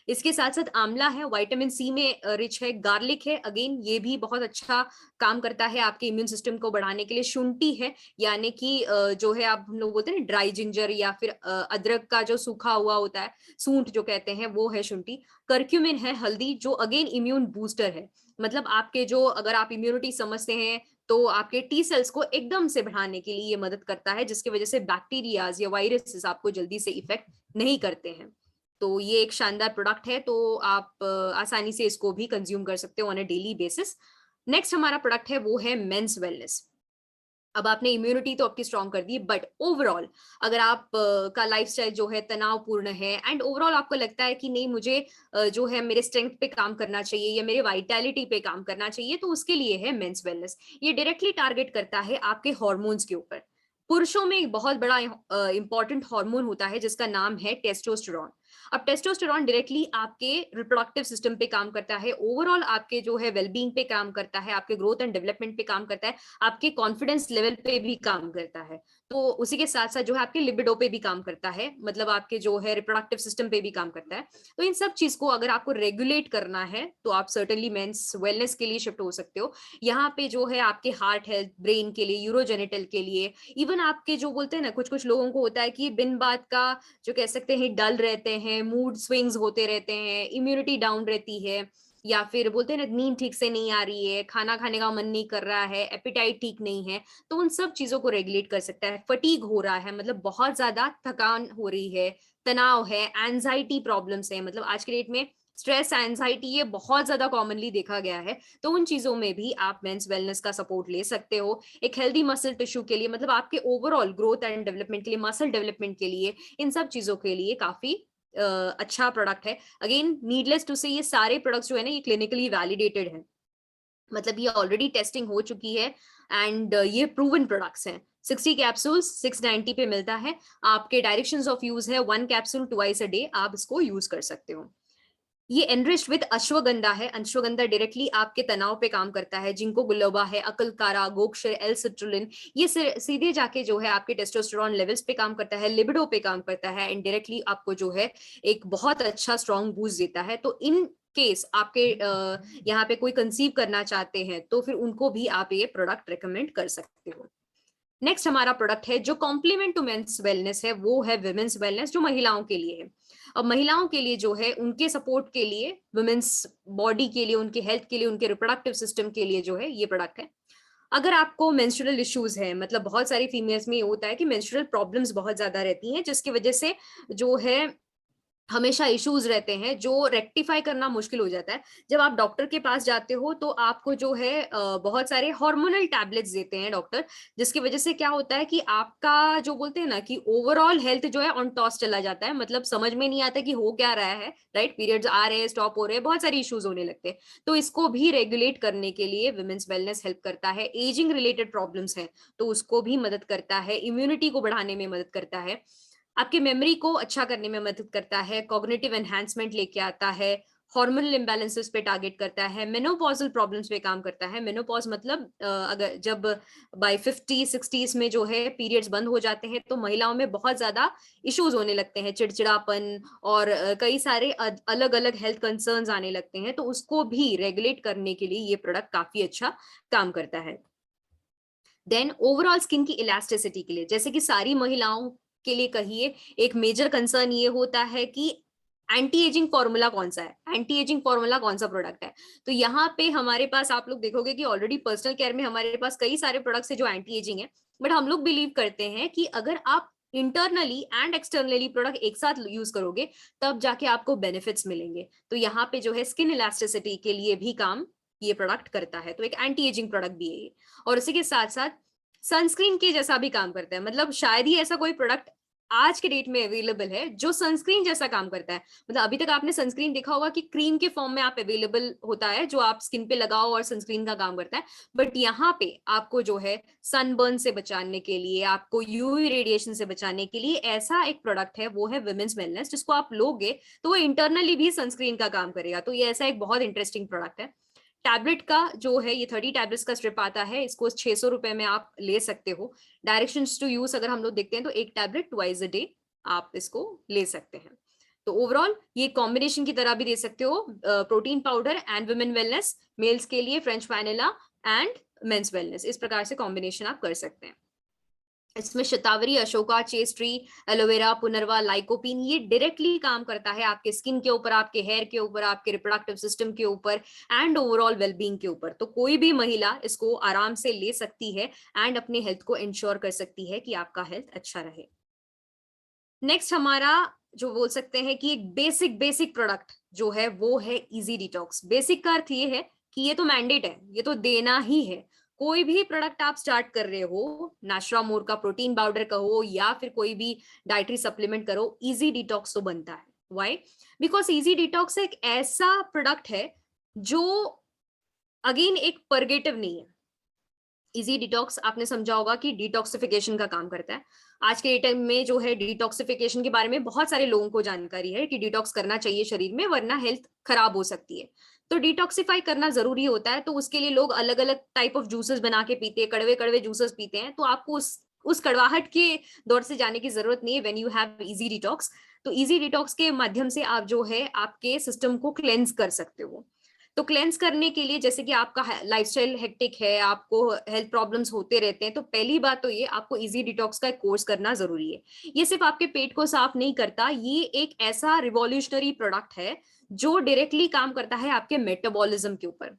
इसके साथ साथ आंवला है, विटामिन सी में रिच है, गार्लिक है, अगेन ये भी बहुत अच्छा काम करता है आपके इम्यून सिस्टम को बढ़ाने के लिए। शुंठी है, यानी कि जो है आप हम लोग बोलते हैं ड्राई जिंजर या फिर अदरक का जो सूखा हुआ होता है, सूंठ जो कहते हैं, वो है शुंठी। करक्यूमिन है, हल्दी, जो अगेन इम्यून बूस्टर है, मतलब आपके जो, अगर आप इम्यूनिटी समझते हैं तो आपके टी सेल्स को एकदम से बढ़ाने के लिए ये मदद करता है, जिसकी वजह से बैक्टीरियाज या वायरसेस आपको जल्दी से इफेक्ट नहीं करते हैं। तो ये एक शानदार प्रोडक्ट है, तो आप आसानी से इसको भी कंज्यूम कर सकते हो on a daily basis. Next हमारा प्रोडक्ट है वो है मेंस वेलनेस। अब आपने इम्यूनिटी तो आपकी स्ट्रांग कर दी, बट ओवरऑल अगर आप का लाइफस्टाइल जो है तनावपूर्ण है, एंड ओवरऑल आपको लगता है कि नहीं मुझे जो है मेरे स्ट्रेंथ पे काम करना चाहिए या मेरे वाइटैलिटी पे काम करना चाहिए, तो उसके लिए है मेंस वेलनेस। ये डायरेक्टली टारगेट करता है आपके हॉर्मोन्स के ऊपर। पुरुषों में एक बहुत बड़ा इंपॉर्टेंट हार्मोन होता है जिसका नाम है टेस्टोस्टेरोन। अब टेस्टोस्टेरॉन डायरेक्टली आपके रिप्रोडक्टिव सिस्टम पे काम करता है, ओवरऑल आपके जो है वेलबींग पे काम करता है, आपके ग्रोथ एंड डेवलपमेंट पे काम करता है, आपके कॉन्फिडेंस लेवल पे भी काम करता है। तो उसी के साथ साथ जो है आपके लिबिडो पे भी काम करता है, मतलब आपके जो है रिप्रोडक्टिव सिस्टम पे भी काम करता है। तो इन सब चीज को अगर आपको रेगुलेट करना है तो आप सर्टेनली मेंस वेलनेस के लिए शिफ्ट हो सकते हो। यहाँ पे जो है आपके हार्ट हेल्थ, ब्रेन के लिए, यूरोजेनिटल के लिए, इवन आपके जो बोलते हैं ना, कुछ कुछ लोगों को होता है कि बिन बात का जो कह सकते हैं डल रहते हैं, मूड स्विंग्स होते रहते हैं, इम्यूनिटी डाउन रहती है, या फिर बोलते हैं ना नींद ठीक से नहीं आ रही है, खाना खाने का मन नहीं कर रहा है, एपिटाइट ठीक नहीं है, तो उन सब चीजों को रेगुलेट कर सकता है। फटीग हो रहा है, मतलब बहुत ज्यादा थकान हो रही है, तनाव है, एंजाइटी प्रॉब्लम्स है, मतलब आज के डेट में स्ट्रेस, एंजाइटी ये बहुत ज्यादा कॉमनली देखा गया है। तो उन चीजों में भी आप मेंस वेलनेस का सपोर्ट ले सकते हो। एक हेल्दी मसल टिश्यू के लिए, मतलब आपके ओवरऑल ग्रोथ एंड डेवलपमेंट के लिए, मसल डेवलपमेंट के लिए, इन सब चीजों के लिए काफी अच्छा प्रोडक्ट है। अगेन नीडलेस टू से ये सारे प्रोडक्ट्स जो है ना ये क्लिनिकली वैलिडेटेड है, मतलब ये ऑलरेडी टेस्टिंग हो चुकी है एंड ये प्रूवन प्रोडक्ट्स हैं। 60 कैप्सूल्स 690 पे मिलता है। आपके डायरेक्शंस ऑफ यूज है 1 कैप्सूल ट्वाइस अ डे, आप इसको यूज कर सकते हो। ये एनरिच्ड विद अश्वगंधा है। अश्वगंधा डायरेक्टली आपके तनाव पे काम करता है। जिंको बिलोबा है, अकलकारा, गोक्षर, एल सिट्रुलिन, ये सीधे जाके जो है आपके टेस्टोस्टेरोन लेवल्स पे काम करता है, लिबिडो पे काम करता है एंड डायरेक्टली आपको जो है एक बहुत अच्छा स्ट्रॉन्ग बूस्ट देता है। तो इन केस आपके यहाँ पे कोई कंसीव करना चाहते हैं तो फिर उनको भी आप ये प्रोडक्ट रिकमेंड कर सकते हो। नेक्स्ट हमारा प्रोडक्ट है जो कॉम्प्लीमेंट टू मेंस वेलनेस है, वो है विमेंस वेलनेस, जो महिलाओं के लिए है। अब महिलाओं के लिए जो है उनके सपोर्ट के लिए, वुमेन्स बॉडी के लिए, उनके हेल्थ के लिए, उनके रिप्रोडक्टिव सिस्टम के लिए जो है ये प्रोडक्ट है। अगर आपको मेंस्ट्रुअल इश्यूज है, मतलब बहुत सारी फीमेल्स में ये होता है कि मेंस्ट्रुअल प्रॉब्लम्स बहुत ज्यादा रहती हैं, जिसकी वजह से जो है हमेशा इश्यूज रहते हैं जो रेक्टिफाई करना मुश्किल हो जाता है। जब आप डॉक्टर के पास जाते हो तो आपको जो है बहुत सारे हार्मोनल टैबलेट्स देते हैं डॉक्टर, जिसकी वजह से क्या होता है कि आपका जो बोलते हैं ना कि ओवरऑल हेल्थ जो है ऑन टॉस चला जाता है, मतलब समझ में नहीं आता कि हो क्या रहा है, राइट? पीरियड्स आ रहे हैं, स्टॉप हो रहे हैं, बहुत सारी इश्यूज होने लगते हैं। तो इसको भी रेगुलेट करने के लिए विमेंस वेलनेस हेल्प करता है। एजिंग रिलेटेड प्रॉब्लम्स हैं तो उसको भी मदद करता है, इम्यूनिटी को बढ़ाने में मदद करता है, आपके मेमोरी को अच्छा करने में मदद करता है, कॉग्निटिव एनहांसमेंट लेके आता है, हार्मोनल इम्बैलेंसेस पे टारगेट करता है, मेनोपॉजल प्रॉब्लम्स पे काम करता है। मेनोपॉज मतलब अगर जब बाय 50-60s में जो है पीरियड्स बंद हो जाते हैं तो महिलाओं में बहुत ज्यादा इश्यूज होने लगते हैं, चिड़चिड़ापन और कई सारे अलग अलग हेल्थ कंसर्न्स आने लगते हैं, तो उसको भी रेगुलेट करने के लिए ये प्रोडक्ट काफी अच्छा काम करता है। देन ओवरऑल स्किन की इलास्टिसिटी के लिए, जैसे कि सारी महिलाओं के लिए कहिए, एक मेजर कंसर्न ये होता है कि एंटी एजिंग फॉर्मूला कौन सा है, एंटी एजिंग फॉर्मूला कौन सा प्रोडक्ट है। तो यहाँ पे हमारे पास आप लोग देखोगे कि ऑलरेडी पर्सनल केयर में हमारे पास कई सारे प्रोडक्ट्स है जो एंटी एजिंग है, बट हम लोग बिलीव करते हैं कि अगर आप इंटरनली एंड एक्सटर्नली प्रोडक्ट एक साथ यूज करोगे तब जाके आपको बेनिफिट्स मिलेंगे। तो यहाँ पे जो है स्किन इलास्टिसिटी के लिए भी काम ये प्रोडक्ट करता है, तो एक एंटी एजिंग प्रोडक्ट भी है ये। और उसी के साथ साथ सनस्क्रीन के जैसा भी काम करता है, मतलब शायद ही ऐसा कोई प्रोडक्ट आज के डेट में अवेलेबल है जो सनस्क्रीन जैसा काम करता है। मतलब अभी तक आपने सनस्क्रीन देखा होगा कि क्रीम के फॉर्म में आप अवेलेबल होता है जो आप स्किन पे लगाओ और सनस्क्रीन का काम करता है, बट यहाँ पे आपको जो है सनबर्न से बचाने के लिए, आपको यूवी रेडिएशन से बचाने के लिए ऐसा एक प्रोडक्ट है, वो है विमेंस वेलनेस, जिसको आप लोगे तो वो इंटरनली भी सनस्क्रीन का काम करेगा। तो ये ऐसा एक बहुत इंटरेस्टिंग प्रोडक्ट है। टैबलेट का जो है ये 30 टैबलेट्स का स्ट्रिप आता है, इसको 600 रुपए में आप ले सकते हो। डायरेक्शंस टू यूज अगर हम लोग देखते हैं तो एक टैबलेट ट्वाइस अ डे आप इसको ले सकते हैं। तो ओवरऑल ये कॉम्बिनेशन की तरह भी दे सकते हो, protein powder and women wellness, males के लिए French vanilla and men's wellness, इस प्रकार से कॉम्बिनेशन आप कर सकते हैं। इसमें शतावरी, अशोका, चेस्ट्री, एलोवेरा, पुनर्वा, लाइकोपीन, ये डायरेक्टली काम करता है आपके स्किन के ऊपर, आपके हेयर के ऊपर, आपके रिप्रोडक्टिव सिस्टम के ऊपर एंड ओवरऑल वेलबींग के ऊपर। तो कोई भी महिला इसको आराम से ले सकती है एंड अपने हेल्थ को इंश्योर कर सकती है कि आपका हेल्थ अच्छा रहे। नेक्स्ट हमारा जो बोल सकते हैं कि एक बेसिक प्रोडक्ट जो है वो है इजी डिटॉक्स। बेसिक का अर्थ ये है कि ये तो मैंडेट है, ये तो देना ही है। कोई भी प्रोडक्ट आप स्टार्ट कर रहे हो, नाश्रामोर का प्रोटीन पाउडर कहो या फिर कोई भी डाइटरी सप्लीमेंट करो, इजी डिटॉक्स तो बनता है। व्हाई? बिकॉज इजी डिटॉक्स एक ऐसा प्रोडक्ट है जो अगेन एक परगेटिव नहीं है। इजी डिटॉक्स आपने समझा होगा कि डिटॉक्सिफिकेशन का काम करता है। आज के टाइम में जो है डिटॉक्सिफिकेशन के बारे में बहुत सारे लोगों को जानकारी है कि डिटॉक्स करना चाहिए शरीर में, वरना हेल्थ खराब हो सकती है। तो डिटॉक्सिफाई करना जरूरी होता है, तो उसके लिए लोग अलग अलग टाइप ऑफ जूसेस बना के पीते हैं, कड़वे कड़वे जूसेस पीते हैं। तो आपको उस कड़वाहट के दौर से जाने की जरूरत नहीं है when you have easy detox. तो इजी डिटॉक्स के माध्यम से आप जो है आपके सिस्टम को क्लेंस कर सकते हो। तो क्लेंस करने के लिए, जैसे कि आपका लाइफस्टाइल हेक्टिक है, आपको हेल्थ प्रॉब्लम्स होते रहते हैं, तो पहली बात तो ये आपको इजी डिटॉक्स का एक कोर्स करना जरूरी है। ये सिर्फ आपके पेट को साफ नहीं करता, ये एक ऐसा रिवॉल्यूशनरी प्रोडक्ट है जो डायरेक्टली काम करता है आपके मेटाबॉलिज्म के ऊपर।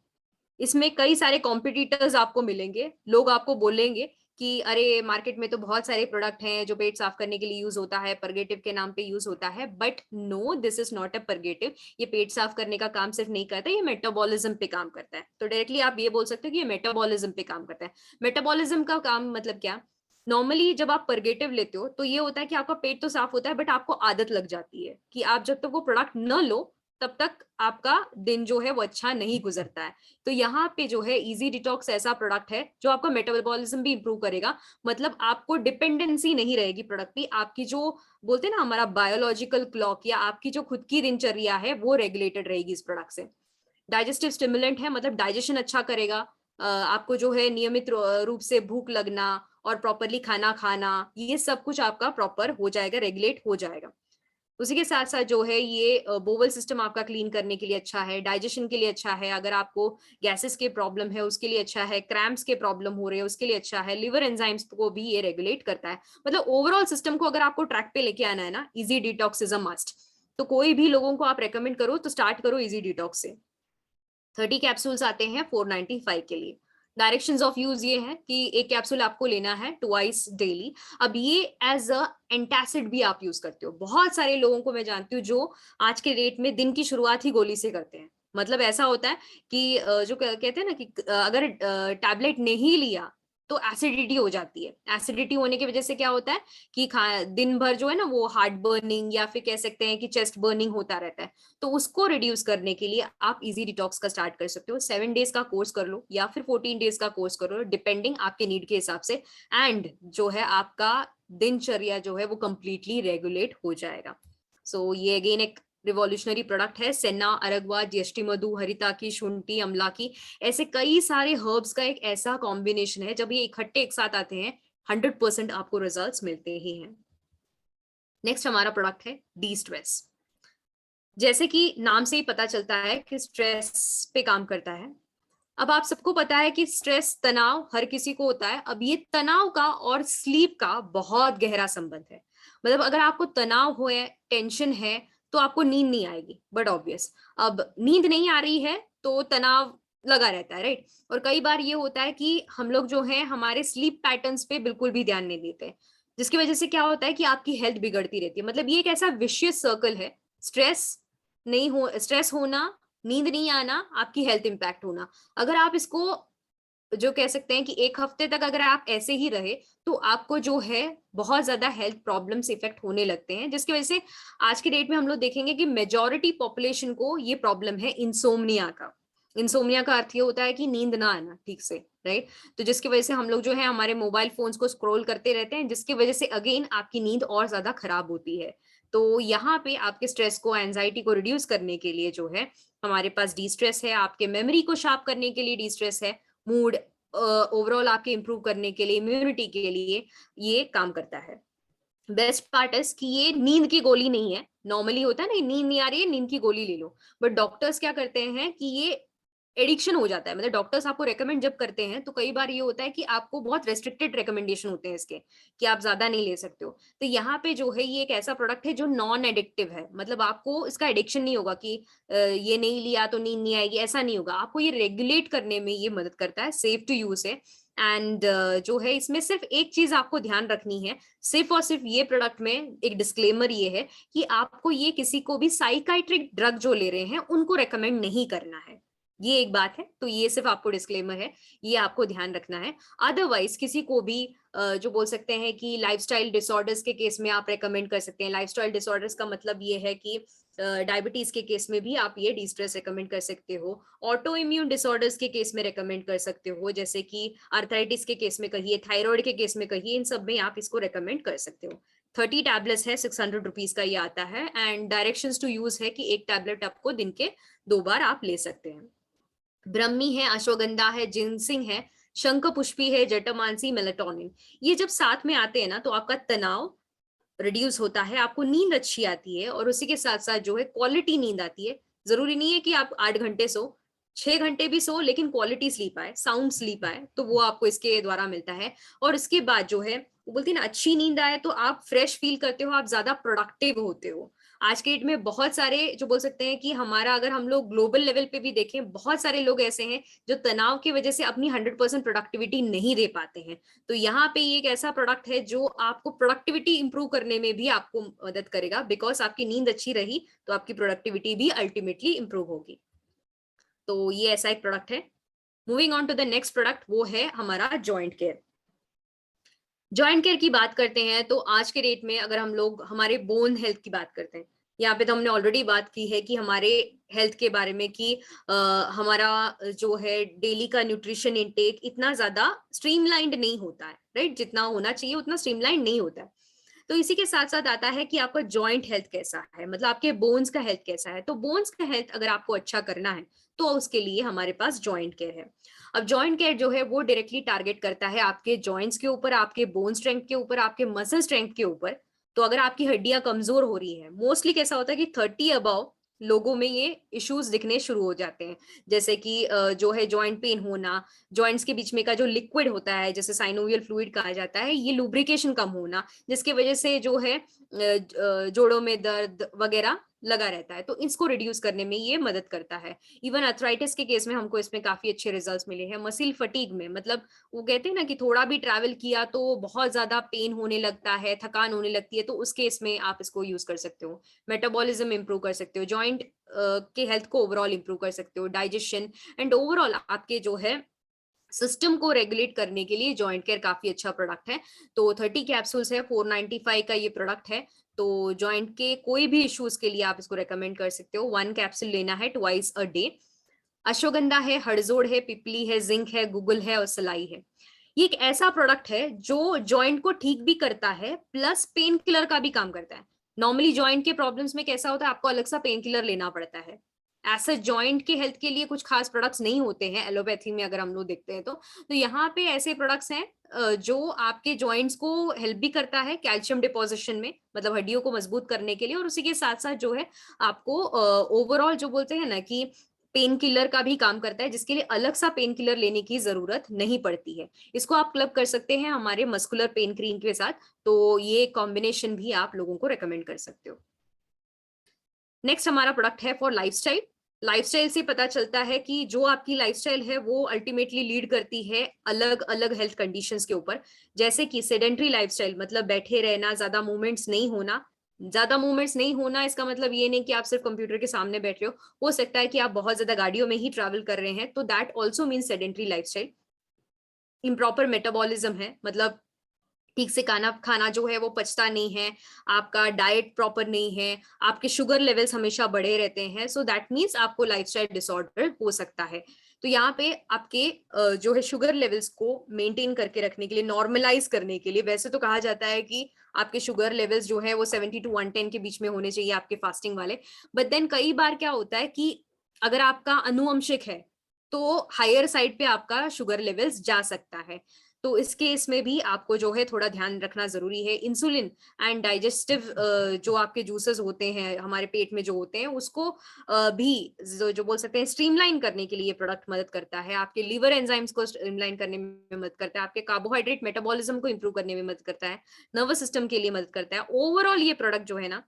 इसमें कई सारे कॉम्पिटिटर्स आपको मिलेंगे, लोग आपको बोलेंगे कि अरे मार्केट में तो बहुत सारे प्रोडक्ट हैं जो पेट साफ करने के लिए यूज होता है, परगेटिव के नाम पे यूज होता है, but no, this is not a purgative. ये पेट साफ करने का काम सिर्फ नहीं करता, ये मेटाबॉलिज्म पे काम करता है। तो डायरेक्टली आप ये बोल सकते हो कि ये मेटाबॉलिज्म पे काम करता है। मेटाबॉलिज्म का काम मतलब क्या? नॉर्मली जब आप परगेटिव लेते हो तो ये होता है कि आपका पेट तो साफ होता है, बट आपको आदत लग जाती है कि आप जब तक वो प्रोडक्ट न लो तब तक आपका दिन जो है वो अच्छा नहीं गुजरता है। तो यहाँ पे जो है इजी डिटॉक्स ऐसा प्रोडक्ट है जो आपका मेटाबॉलिज्म भी इंप्रूव करेगा। मतलब आपको डिपेंडेंसी नहीं रहेगी प्रोडक्ट पे, आपकी जो बोलते हैं ना हमारा बायोलॉजिकल क्लॉक या आपकी जो खुद की दिनचर्या है वो रेगुलेटेड रहेगी इस प्रोडक्ट से। डाइजेस्टिव स्टिमुलेंट है, मतलब डाइजेशन अच्छा करेगा। आपको जो है नियमित रूप से भूख लगना और प्रॉपरली खाना खाना, ये सब कुछ आपका प्रॉपर हो जाएगा, रेगुलेट हो जाएगा। उसी के साथ साथ जो है ये बोवल सिस्टम आपका क्लीन करने के लिए अच्छा है, डाइजेशन के लिए अच्छा है, अगर आपको गैसेस के प्रॉब्लम है उसके लिए अच्छा है, क्रैम्प्स के प्रॉब्लम हो रहे हैं उसके लिए अच्छा है, लिवर एंजाइम्स को भी ये रेगुलेट करता है। मतलब ओवरऑल सिस्टम को अगर आपको ट्रैक पे लेके आना है ना, easy detox is a must. तो कोई भी लोगों को आप रेकमेंड करो तो स्टार्ट करो इजी डिटॉक्स से। 30 कैप्सूल्स आते हैं 495 के लिए। डायरेक्शंस ऑफ यूज ये है कि एक कैप्सूल आपको लेना है ट्वाइस डेली। अब ये एज अ एंटासिड भी आप यूज करते हो। बहुत सारे लोगों को मैं जानती हूँ जो आज के डेट में दिन की शुरुआत ही गोली से करते हैं। मतलब ऐसा होता है कि जो कहते हैं ना कि अगर टैबलेट नहीं लिया तो एसिडिटी हो जाती है। एसिडिटी होने की वजह से क्या होता है कि दिन भर जो है ना वो हार्ट बर्निंग या फिर कह सकते हैं कि चेस्ट बर्निंग होता रहता है। तो उसको रिड्यूस करने के लिए आप इजी डिटॉक्स का स्टार्ट कर सकते हो। 7 डेज का कोर्स कर लो या फिर 14 डेज का कोर्स कर लो, डिपेंडिंग आपके नीड के हिसाब से। एंड जो है आपका दिनचर्या जो है वो कंप्लीटली रेगुलेट हो जाएगा। सो ये अगेन एक रिवॉल्यूशनरी प्रोडक्ट है। सेना, अरगवा, ज्येष्ठी मधु, हरिताकी, शुंठी, अमलाकी, ऐसे कई सारे हर्ब्स का एक ऐसा कॉम्बिनेशन है, जब ये इकट्ठे एक साथ आते हैं 100% आपको रिजल्ट्स मिलते ही हैं। नेक्स्ट हमारा प्रोडक्ट है डी स्ट्रेस। जैसे कि नाम से ही पता चलता है कि स्ट्रेस पे काम करता है। अब आप सबको पता है कि स्ट्रेस, तनाव हर किसी को होता है। अब ये तनाव का और स्लीप का बहुत गहरा संबंध है। मतलब अगर आपको तनाव हो, टेंशन है, तो आपको नींद नहीं आएगी, बट ऑब्वियस। अब नींद नहीं आ रही है तो तनाव लगा रहता है, राइट। और कई बार ये होता है कि हम लोग जो है हमारे स्लीप पैटर्न्स पे बिल्कुल भी ध्यान नहीं देते, जिसकी वजह से क्या होता है कि आपकी हेल्थ बिगड़ती रहती है। मतलब ये एक ऐसा विशियस सर्कल है। स्ट्रेस नहीं हो, स्ट्रेस होना, नींद नहीं आना, आपकी हेल्थ इंपैक्ट होना। अगर आप इसको जो कह सकते हैं कि 1 हफ्ते तक अगर आप ऐसे ही रहे तो आपको जो है बहुत ज्यादा हेल्थ प्रॉब्लम्स इफेक्ट होने लगते हैं, जिसकी वजह से आज के डेट में हम लोग देखेंगे कि मेजॉरिटी पॉपुलेशन को ये प्रॉब्लम है इंसोम्निया का। इंसोम्निया का अर्थ ये होता है कि नींद ना आना ठीक से, राइट। तो जिसकी वजह से हम लोग जो है हमारे मोबाइल फोन्स को स्क्रॉल करते रहते हैं, जिसकी वजह से अगेन आपकी नींद और ज्यादा खराब होती है। तो यहाँ पे आपके स्ट्रेस को, एंजाइटी को रिड्यूस करने के लिए जो है हमारे पास डी स्ट्रेस है। आपके मेमोरी को शार्प करने के लिए डी स्ट्रेस है। मूड ओवरऑल आपके इंप्रूव करने के लिए, इम्यूनिटी के लिए ये काम करता है। बेस्ट पार्ट इज कि ये नींद की गोली नहीं है। नॉर्मली होता है ना, नींद नहीं आ रही है, नींद की गोली ले लो। बट डॉक्टर्स क्या करते हैं कि ये एडिक्शन हो जाता है। मतलब डॉक्टर्स आपको रेकमेंड जब करते हैं तो कई बार ये होता है कि आपको बहुत रेस्ट्रिक्टेड रेकमेंडेशन होते हैं इसके, कि आप ज्यादा नहीं ले सकते हो। तो यहाँ पे जो है ये एक ऐसा प्रोडक्ट है जो नॉन एडिक्टिव है। मतलब आपको इसका एडिक्शन नहीं होगा कि ये नहीं लिया तो नींद नहीं आएगी, ऐसा नहीं होगा। आपको ये रेगुलेट करने में ये मदद करता है, सेफ टू यूज है। एंड जो है इसमें सिर्फ एक चीज आपको ध्यान रखनी है, सिर्फ और सिर्फ ये प्रोडक्ट में एक डिस्क्लेमर ये है कि आपको ये किसी को भी साइकाइट्रिक ड्रग जो ले रहे हैं उनको रेकमेंड नहीं करना है। ये एक बात है, तो ये सिर्फ आपको डिस्क्लेमर है, ये आपको ध्यान रखना है। अदरवाइज किसी को भी जो बोल सकते हैं कि लाइफस्टाइल डिसऑर्डर्स के केस में आप रेकमेंड कर सकते हैं। लाइफस्टाइल डिसऑर्डर्स का मतलब ये है कि डायबिटीज के केस में भी आप ये डी स्ट्रेस रिकमेंड कर सकते हो। ऑटो इम्यून डिसऑर्डर्स के केस में रिकमेंड कर सकते हो, जैसे कि आर्थराइटिस के केस में कहिए, थायराइड के केस में कहिए, इन सब में आप इसको रिकमेंड कर सकते हो। 30 टैबलेट्स है, 600 रुपीज का ये आता है, एंड डायरेक्शंस टू यूज है कि एक टैबलेट आपको दिन के 2 बार आप ले सकते हैं। ब्रह्मी है, अश्वगंधा है, जिनसिंग है, शंख पुष्पी है, जटामांसी, मेलाटोनिन, ये जब साथ में आते हैं ना तो आपका तनाव रिड्यूस होता है, आपको नींद अच्छी आती है, और उसी के साथ साथ जो है क्वालिटी नींद आती है। जरूरी नहीं है कि आप 8 घंटे सो, 6 घंटे भी सो, लेकिन क्वालिटी स्लीप आए, साउंड स्लीप आए, तो वो आपको इसके द्वारा मिलता है। और इसके बाद जो है वो बोलती है ना, अच्छी नींद आए तो आप फ्रेश फील करते हो, आप ज्यादा प्रोडक्टिव होते हो। आज के डेट में बहुत सारे जो बोल सकते हैं कि हमारा, अगर हम लोग ग्लोबल लेवल पे भी देखें, बहुत सारे लोग ऐसे हैं जो तनाव की वजह से अपनी 100% प्रोडक्टिविटी नहीं दे पाते हैं। तो यहाँ पे ये एक ऐसा प्रोडक्ट है जो आपको प्रोडक्टिविटी इंप्रूव करने में भी आपको मदद करेगा, बिकॉज आपकी नींद अच्छी रही तो आपकी प्रोडक्टिविटी भी अल्टीमेटली इंप्रूव होगी। तो ये ऐसा एक प्रोडक्ट है। Moving on to the next product, वो है हमारा जॉइंट केयर। जॉइंट केयर की बात करते हैं तो आज के डेट में अगर हम लोग हमारे बोन हेल्थ की बात करते हैं, यहाँ पे तो हमने ऑलरेडी बात की है कि हमारे हेल्थ के बारे में कि हमारा जो है डेली का न्यूट्रिशन इनटेक इतना ज्यादा स्ट्रीमलाइंड नहीं होता है, राइट? जितना होना चाहिए उतना स्ट्रीमलाइंड नहीं होता है। तो इसी के साथ साथ आता है कि आपका जॉइंट हेल्थ कैसा है, मतलब आपके बोन्स का हेल्थ कैसा है। तो बोन्स का हेल्थ अगर आपको अच्छा करना है तो उसके लिए हमारे पास जॉइंट केयर है। अब जॉइंट केयर जो है वो डायरेक्टली टारगेट करता है आपके जॉइंट्स के ऊपर, आपके बोन स्ट्रेंथ के ऊपर, आपके मसल स्ट्रेंथ के ऊपर। तो अगर आपकी हड्डियां कमजोर हो रही है, मोस्टली कैसा होता है कि 30 अबव लोगों में ये इश्यूज दिखने शुरू हो जाते हैं, जैसे कि जो है जॉइंट पेन होना, जॉइंट्स के बीच में का जो लिक्विड होता है जैसे साइनोवियल फ्लूइड कहा जाता है, ये लुब्रिकेशन कम होना, जिसकी वजह से जो है जोड़ों में दर्द वगैरह लगा रहता है। तो इसको रिड्यूस करने में ये मदद करता है। इवन अर्थराइटिस के केस में हमको इसमें काफी अच्छे रिजल्ट्स मिले हैं। मसिल फटीग में, मतलब वो कहते हैं ना कि थोड़ा भी ट्रैवल किया तो बहुत ज्यादा पेन होने लगता है, थकान होने लगती है, तो उस केस में आप इसको यूज कर सकते हो। मेटाबॉलिज्म इंप्रूव कर सकते हो, जॉइंट के हेल्थ को ओवरऑल इंप्रूव कर सकते हो, डाइजेशन एंड ओवरऑल आपके जो है सिस्टम को रेगुलेट करने के लिए जॉइंट केयर काफी अच्छा प्रोडक्ट है। तो 30 कैप्सूल्स है, 495 का ये प्रोडक्ट है। तो जॉइंट के कोई भी इश्यूज के लिए आप इसको रेकमेंड कर सकते हो। 1 कैप्सूल लेना है ट्वाइस अ डे। अश्वगंधा है, हड़जोड़ है, पिपली है, जिंक है, गूगल है और सलाई है। ये एक ऐसा प्रोडक्ट है जो जॉइंट को ठीक भी करता है प्लस पेन किलर का भी काम करता है। नॉर्मली जॉइंट के प्रॉब्लम्स में कैसा होता है, आपको अलग सा पेन किलर लेना पड़ता है। ऐसा जॉइंट के हेल्थ के लिए कुछ खास प्रोडक्ट्स नहीं होते हैं एलोपैथी में, अगर हम लोग देखते हैं तो यहाँ पे ऐसे प्रोडक्ट्स हैं जो आपके जॉइंट्स को हेल्प भी करता है कैल्शियम डिपोजिशन में, मतलब हड्डियों को मजबूत करने के लिए, और उसी के साथ साथ जो है आपको ओवरऑल जो बोलते हैं ना कि पेन किलर का भी काम करता है, जिसके लिए अलग सा पेन किलर लेने की जरूरत नहीं पड़ती है। इसको आप क्लब कर सकते हैं हमारे मस्कुलर पेन क्रीम के साथ, तो ये कॉम्बिनेशन भी आप लोगों को रेकमेंड कर सकते हो। नेक्स्ट हमारा प्रोडक्ट है फॉर लाइफस्टाइल। लाइफस्टाइल से पता चलता है कि जो आपकी लाइफस्टाइल है वो अल्टीमेटली लीड करती है अलग अलग हेल्थ कंडीशंस के ऊपर, जैसे कि सेडेंट्री लाइफस्टाइल, मतलब बैठे रहना, ज्यादा मूवमेंट्स नहीं होना। ज्यादा मूवमेंट्स नहीं होना इसका मतलब ये नहीं कि आप सिर्फ कंप्यूटर के सामने बैठ रहे हो सकता है कि आप बहुत ज्यादा गाड़ियों में ही ट्रैवल कर रहे हैं, तो that also mean sedentary lifestyle. Improper metabolism है, मतलब ठीक से खाना खाना जो है वो पचता नहीं है, आपका डाइट प्रॉपर नहीं है, आपके शुगर लेवल्स हमेशा बढ़े रहते हैं, सो दैट मीन्स आपको लाइफस्टाइल डिसऑर्डर हो सकता है। तो यहाँ पे आपके जो है शुगर लेवल्स को मेंटेन करके रखने के लिए, नॉर्मलाइज करने के लिए, वैसे तो कहा जाता है कि आपके शुगर लेवल्स जो है वो 70 to 110 के बीच में होने चाहिए आपके फास्टिंग वाले, बट देन कई बार क्या होता है कि अगर आपका अनुवंशिक है तो हायर साइड पे आपका शुगर लेवल्स जा सकता है। तो इस केस में भी आपको जो है थोड़ा ध्यान रखना जरूरी है। इंसुलिन एंड डाइजेस्टिव जो आपके जूसेस होते हैं हमारे पेट में जो होते हैं उसको भी जो बोल सकते हैं स्ट्रीमलाइन करने के लिए प्रोडक्ट मदद करता है। आपके लीवर एंजाइम्स को स्ट्रीमलाइन करने में मदद करता है, आपके कार्बोहाइड्रेट मेटाबॉलिज्म को इंप्रूव करने में मदद करता है, नर्वस सिस्टम के लिए मदद करता है। ओवरऑल ये प्रोडक्ट जो है ना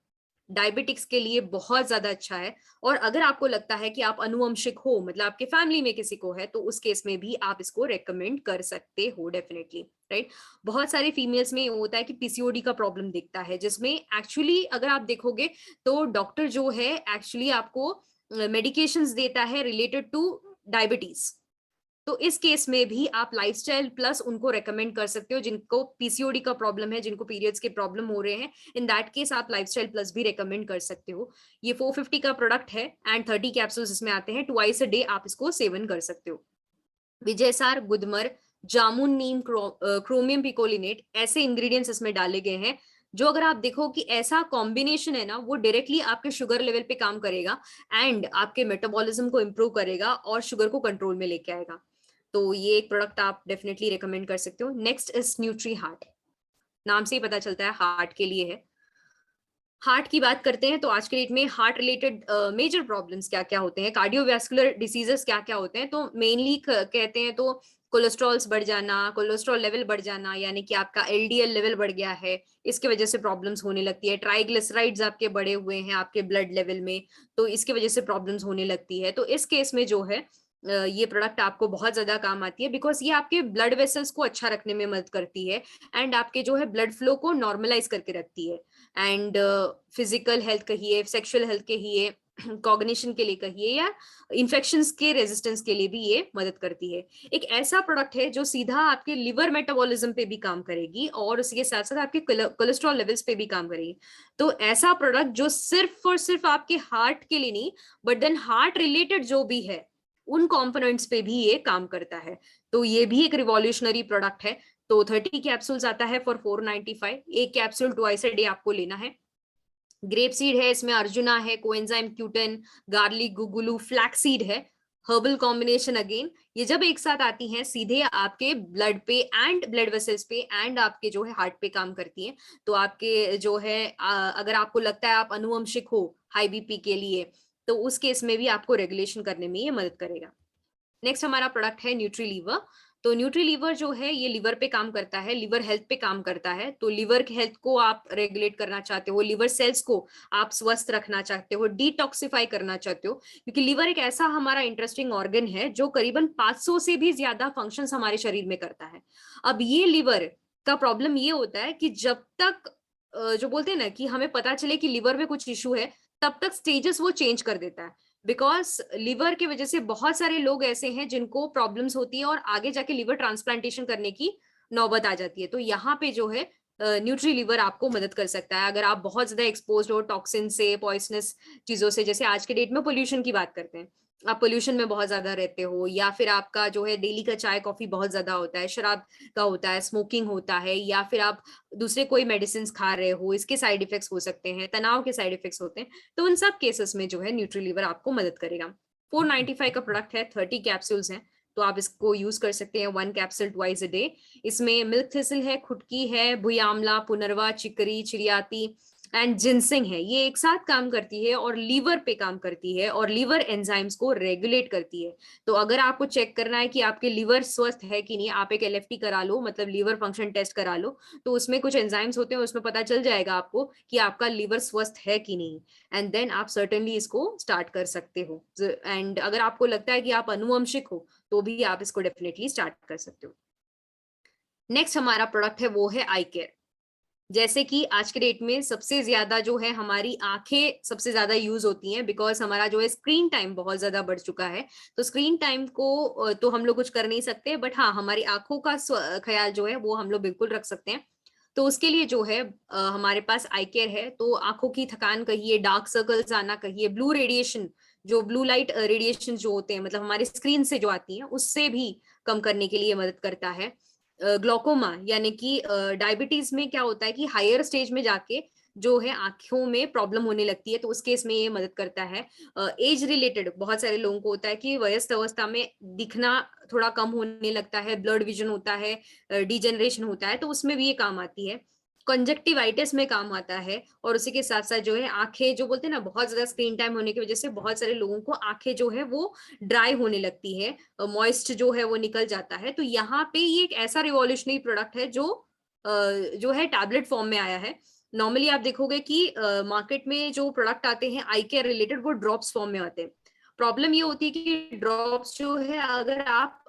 डायबिटिक्स के लिए बहुत ज्यादा अच्छा है। और अगर आपको लगता है कि आप अनुवंशिक हो, मतलब आपके फैमिली में किसी को है, तो उस केस में भी आप इसको रेकमेंड कर सकते हो डेफिनेटली, राइट? बहुत सारे फीमेल्स में ये होता है कि पीसीओडी का प्रॉब्लम दिखता है, जिसमें एक्चुअली अगर आप देखोगे तो डॉक्टर जो है एक्चुअली आपको मेडिकेशंस देता है रिलेटेड टू डायबिटीज। तो इस केस में भी आप लाइफस्टाइल प्लस उनको रेकमेंड कर सकते हो, जिनको पीसीओडी का प्रॉब्लम है, जिनको पीरियड्स के प्रॉब्लम हो रहे हैं, इन दैट केस आप लाइफस्टाइल प्लस भी रेकमेंड कर सकते हो। ये 450 का प्रोडक्ट है एंड 30 कैप्सूल्स इसमें आते हैं, ट्वाइस अ डे आप इसको सेवन कर सकते हो। विजयसार, गुदमर, जामुन, नीम, क्रोमियम पिकोलिनेट, ऐसे इंग्रेडिएंट्स इसमें डाले गए हैं जो अगर आप देखो कि ऐसा कॉम्बिनेशन है ना, वो डायरेक्टली आपके शुगर लेवल पे काम करेगा एंड आपके मेटाबॉलिज्म को इंप्रूव करेगा और शुगर को कंट्रोल में लेके आएगा। तो ये एक प्रोडक्ट आप डेफिनेटली रेकमेंड कर सकते हो। Next is nutri heart. नाम से ही पता चलता है हार्ट के लिए है। हार्ट की बात करते हैं तो आज के डेट में हार्ट रिलेटेड मेजर प्रॉब्लम्स क्या क्या होते हैं, कार्डियोवैस्कुलर डिसीजेस क्या क्या होते हैं, तो मेनली कहते हैं तो कोलेस्ट्रॉल्स बढ़ जाना, कोलेस्ट्रॉल लेवल बढ़ जाना, यानी कि आपका एलडीएल लेवल बढ़ गया है, इसके वजह से प्रॉब्लम्स होने लगती है। ट्राइग्लिसराइड्स आपके बढ़े हुए हैं आपके ब्लड लेवल में, तो इसकी वजह से प्रॉब्लम्स होने लगती है। तो इस केस में जो है ये प्रोडक्ट आपको बहुत ज्यादा काम आती है, बिकॉज ये आपके ब्लड वेसल्स को अच्छा रखने में मदद करती है एंड आपके जो है ब्लड फ्लो को नॉर्मलाइज करके रखती है एंड फिजिकल हेल्थ कहिए, सेक्सुअल हेल्थ कहिए, कॉग्निशन के लिए कहिए, या इन्फेक्शंस के रेजिस्टेंस के लिए भी ये मदद करती है। एक ऐसा प्रोडक्ट है जो सीधा आपके लिवर मेटाबॉलिज्म पे भी काम करेगी और उसके साथ साथ आपके कोलेस्ट्रॉल लेवल्स पे भी काम करेगी। तो ऐसा प्रोडक्ट जो सिर्फ और सिर्फ आपके हार्ट के लिए नहीं, बट देन हार्ट रिलेटेड जो भी है उन कंपोनेंट्स पे भी ये काम करता है। तो ये भी एक रिवॉल्यूशनरी प्रोडक्ट है। तो 30 कैप्सूल्स आता है फॉर 495। एक कैप्सूल ट्वाइस अ डे आपको लेना है। ग्रेप सीड है इसमें, अर्जुना है, coenzyme Q ten, garlic, guggulu, flax seed है, हर्बल कॉम्बिनेशन अगेन। ये जब एक साथ आती हैं सीधे आपके ब्लड पे एंड ब्लड वेसल्स पे एंड आपके जो है हार्ट पे काम करती हैं। तो आपके जो है अगर आपको लगता है आप अनुवंशिक हो हाई बीपी के लिए, तो उस केस में भी आपको रेगुलेशन करने में ये मदद करेगा। नेक्स्ट हमारा प्रोडक्ट है न्यूट्री लीवर। तो न्यूट्री लीवर जो है ये लिवर पे काम करता है, लिवर हेल्थ पे काम करता है। तो लिवर हेल्थ को आप रेगुलेट करना चाहते हो, लिवर सेल्स को आप स्वस्थ रखना चाहते हो, डिटॉक्सिफाई करना चाहते हो, क्योंकि लिवर एक ऐसा हमारा इंटरेस्टिंग ऑर्गन है जो करीबन 500 से भी ज्यादा फंक्शंस हमारे शरीर में करता है। अब ये लिवर का प्रॉब्लम ये होता है कि जब तक जो बोलते हैं ना कि हमें पता चले कि लिवर में कुछ इशू है, तब तक स्टेजेस वो चेंज कर देता है। बिकॉज लिवर की वजह से बहुत सारे लोग ऐसे हैं जिनको प्रॉब्लम्स होती है और आगे जाके लिवर ट्रांसप्लांटेशन करने की नौबत आ जाती है। तो यहाँ पे जो है न्यूट्री लिवर आपको मदद कर सकता है। अगर आप बहुत ज्यादा एक्सपोज हो टॉक्सिन से, पॉइजनस चीजों से, जैसे आज के डेट में पोल्यूशन की बात करते हैं, आप पोल्यूशन में बहुत ज्यादा रहते हो, या फिर आपका जो है डेली का चाय कॉफी बहुत ज्यादा होता है, शराब का होता है, स्मोकिंग होता है, या फिर आप दूसरे कोई मेडिसिन खा रहे हो, इसके साइड इफेक्ट्स हो सकते हैं, तनाव के साइड इफेक्ट्स होते हैं, तो उन सब केसेस में जो है न्यूट्रीलीवर आपको मदद करेगा। 495 का प्रोडक्ट है, 30 कैप्सूल्स हैं, तो आप इसको यूज कर सकते हैं 1 कैप्सूल ट्वाइस अ डे। इसमें मिल्क थिसल है, खुटकी है, भुयामला, पुनरवा, चिकरी, चिरियाती एंड जिनसिंग है। ये एक साथ काम करती है और लीवर पे काम करती है और लीवर एंजाइम्स को रेगुलेट करती है। तो अगर आपको चेक करना है कि आपके लीवर स्वस्थ है कि नहीं, आप एक एलएफटी करा लो, मतलब लीवर फंक्शन टेस्ट करा लो, तो उसमें कुछ एंजाइम्स होते हैं, उसमें पता चल जाएगा आपको कि आपका लीवर स्वस्थ है कि नहीं, एंड देन आप सर्टेनली इसको स्टार्ट कर सकते हो। एंड अगर आपको लगता है कि आप अनुवंशिक हो तो भी आप इसको डेफिनेटली स्टार्ट कर सकते हो। नेक्स्ट हमारा प्रोडक्ट है वो है आई केयर। जैसे कि आज के डेट में सबसे ज्यादा जो है हमारी आंखें सबसे ज्यादा यूज होती हैं, बिकॉज हमारा जो है स्क्रीन टाइम बहुत ज्यादा बढ़ चुका है। तो स्क्रीन टाइम को तो हम लोग कुछ कर नहीं सकते, बट हाँ हमारी आंखों का ख्याल जो है वो हम लोग बिल्कुल रख सकते हैं। तो उसके लिए जो है हमारे पास आई केयर है। तो आंखों की थकान कहिए, डार्क सर्कल्स आना कहिए, ब्लू रेडिएशन, जो ब्लू लाइट रेडिएशन जो होते हैं, मतलब हमारे स्क्रीन से जो आती है, उससे भी कम करने के लिए मदद करता है। ग्लोकोमा यानी कि डायबिटीज में क्या होता है कि हायर स्टेज में जाके जो है आंखों में प्रॉब्लम होने लगती है, तो उस केस में ये मदद करता है। एज रिलेटेड बहुत सारे लोगों को होता है कि वयस्क अवस्था में दिखना थोड़ा कम होने लगता है, ब्लड विजन होता है, डिजेनरेशन होता है, तो उसमें भी ये काम आती है। कंजक्टिवाइटिस में काम आता है। और उसी के साथ साथ जो है आंखें, जो बोलते हैं ना, बहुत ज्यादा स्क्रीन टाइम होने की वजह से बहुत सारे लोगों को आंखें जो है वो ड्राई होने लगती है, मॉइस्ट जो है वो निकल जाता है। तो यहाँ पे ये एक ऐसा रिवॉल्यूशनरी प्रोडक्ट है जो है टैबलेट फॉर्म में आया है। नॉर्मली आप देखोगे कि मार्केट में जो प्रोडक्ट आते हैं आई केयर रिलेटेड, वो ड्रॉप्स फॉर्म में आते हैं। प्रॉब्लम ये होती है कि ड्रॉप्स जो है अगर आप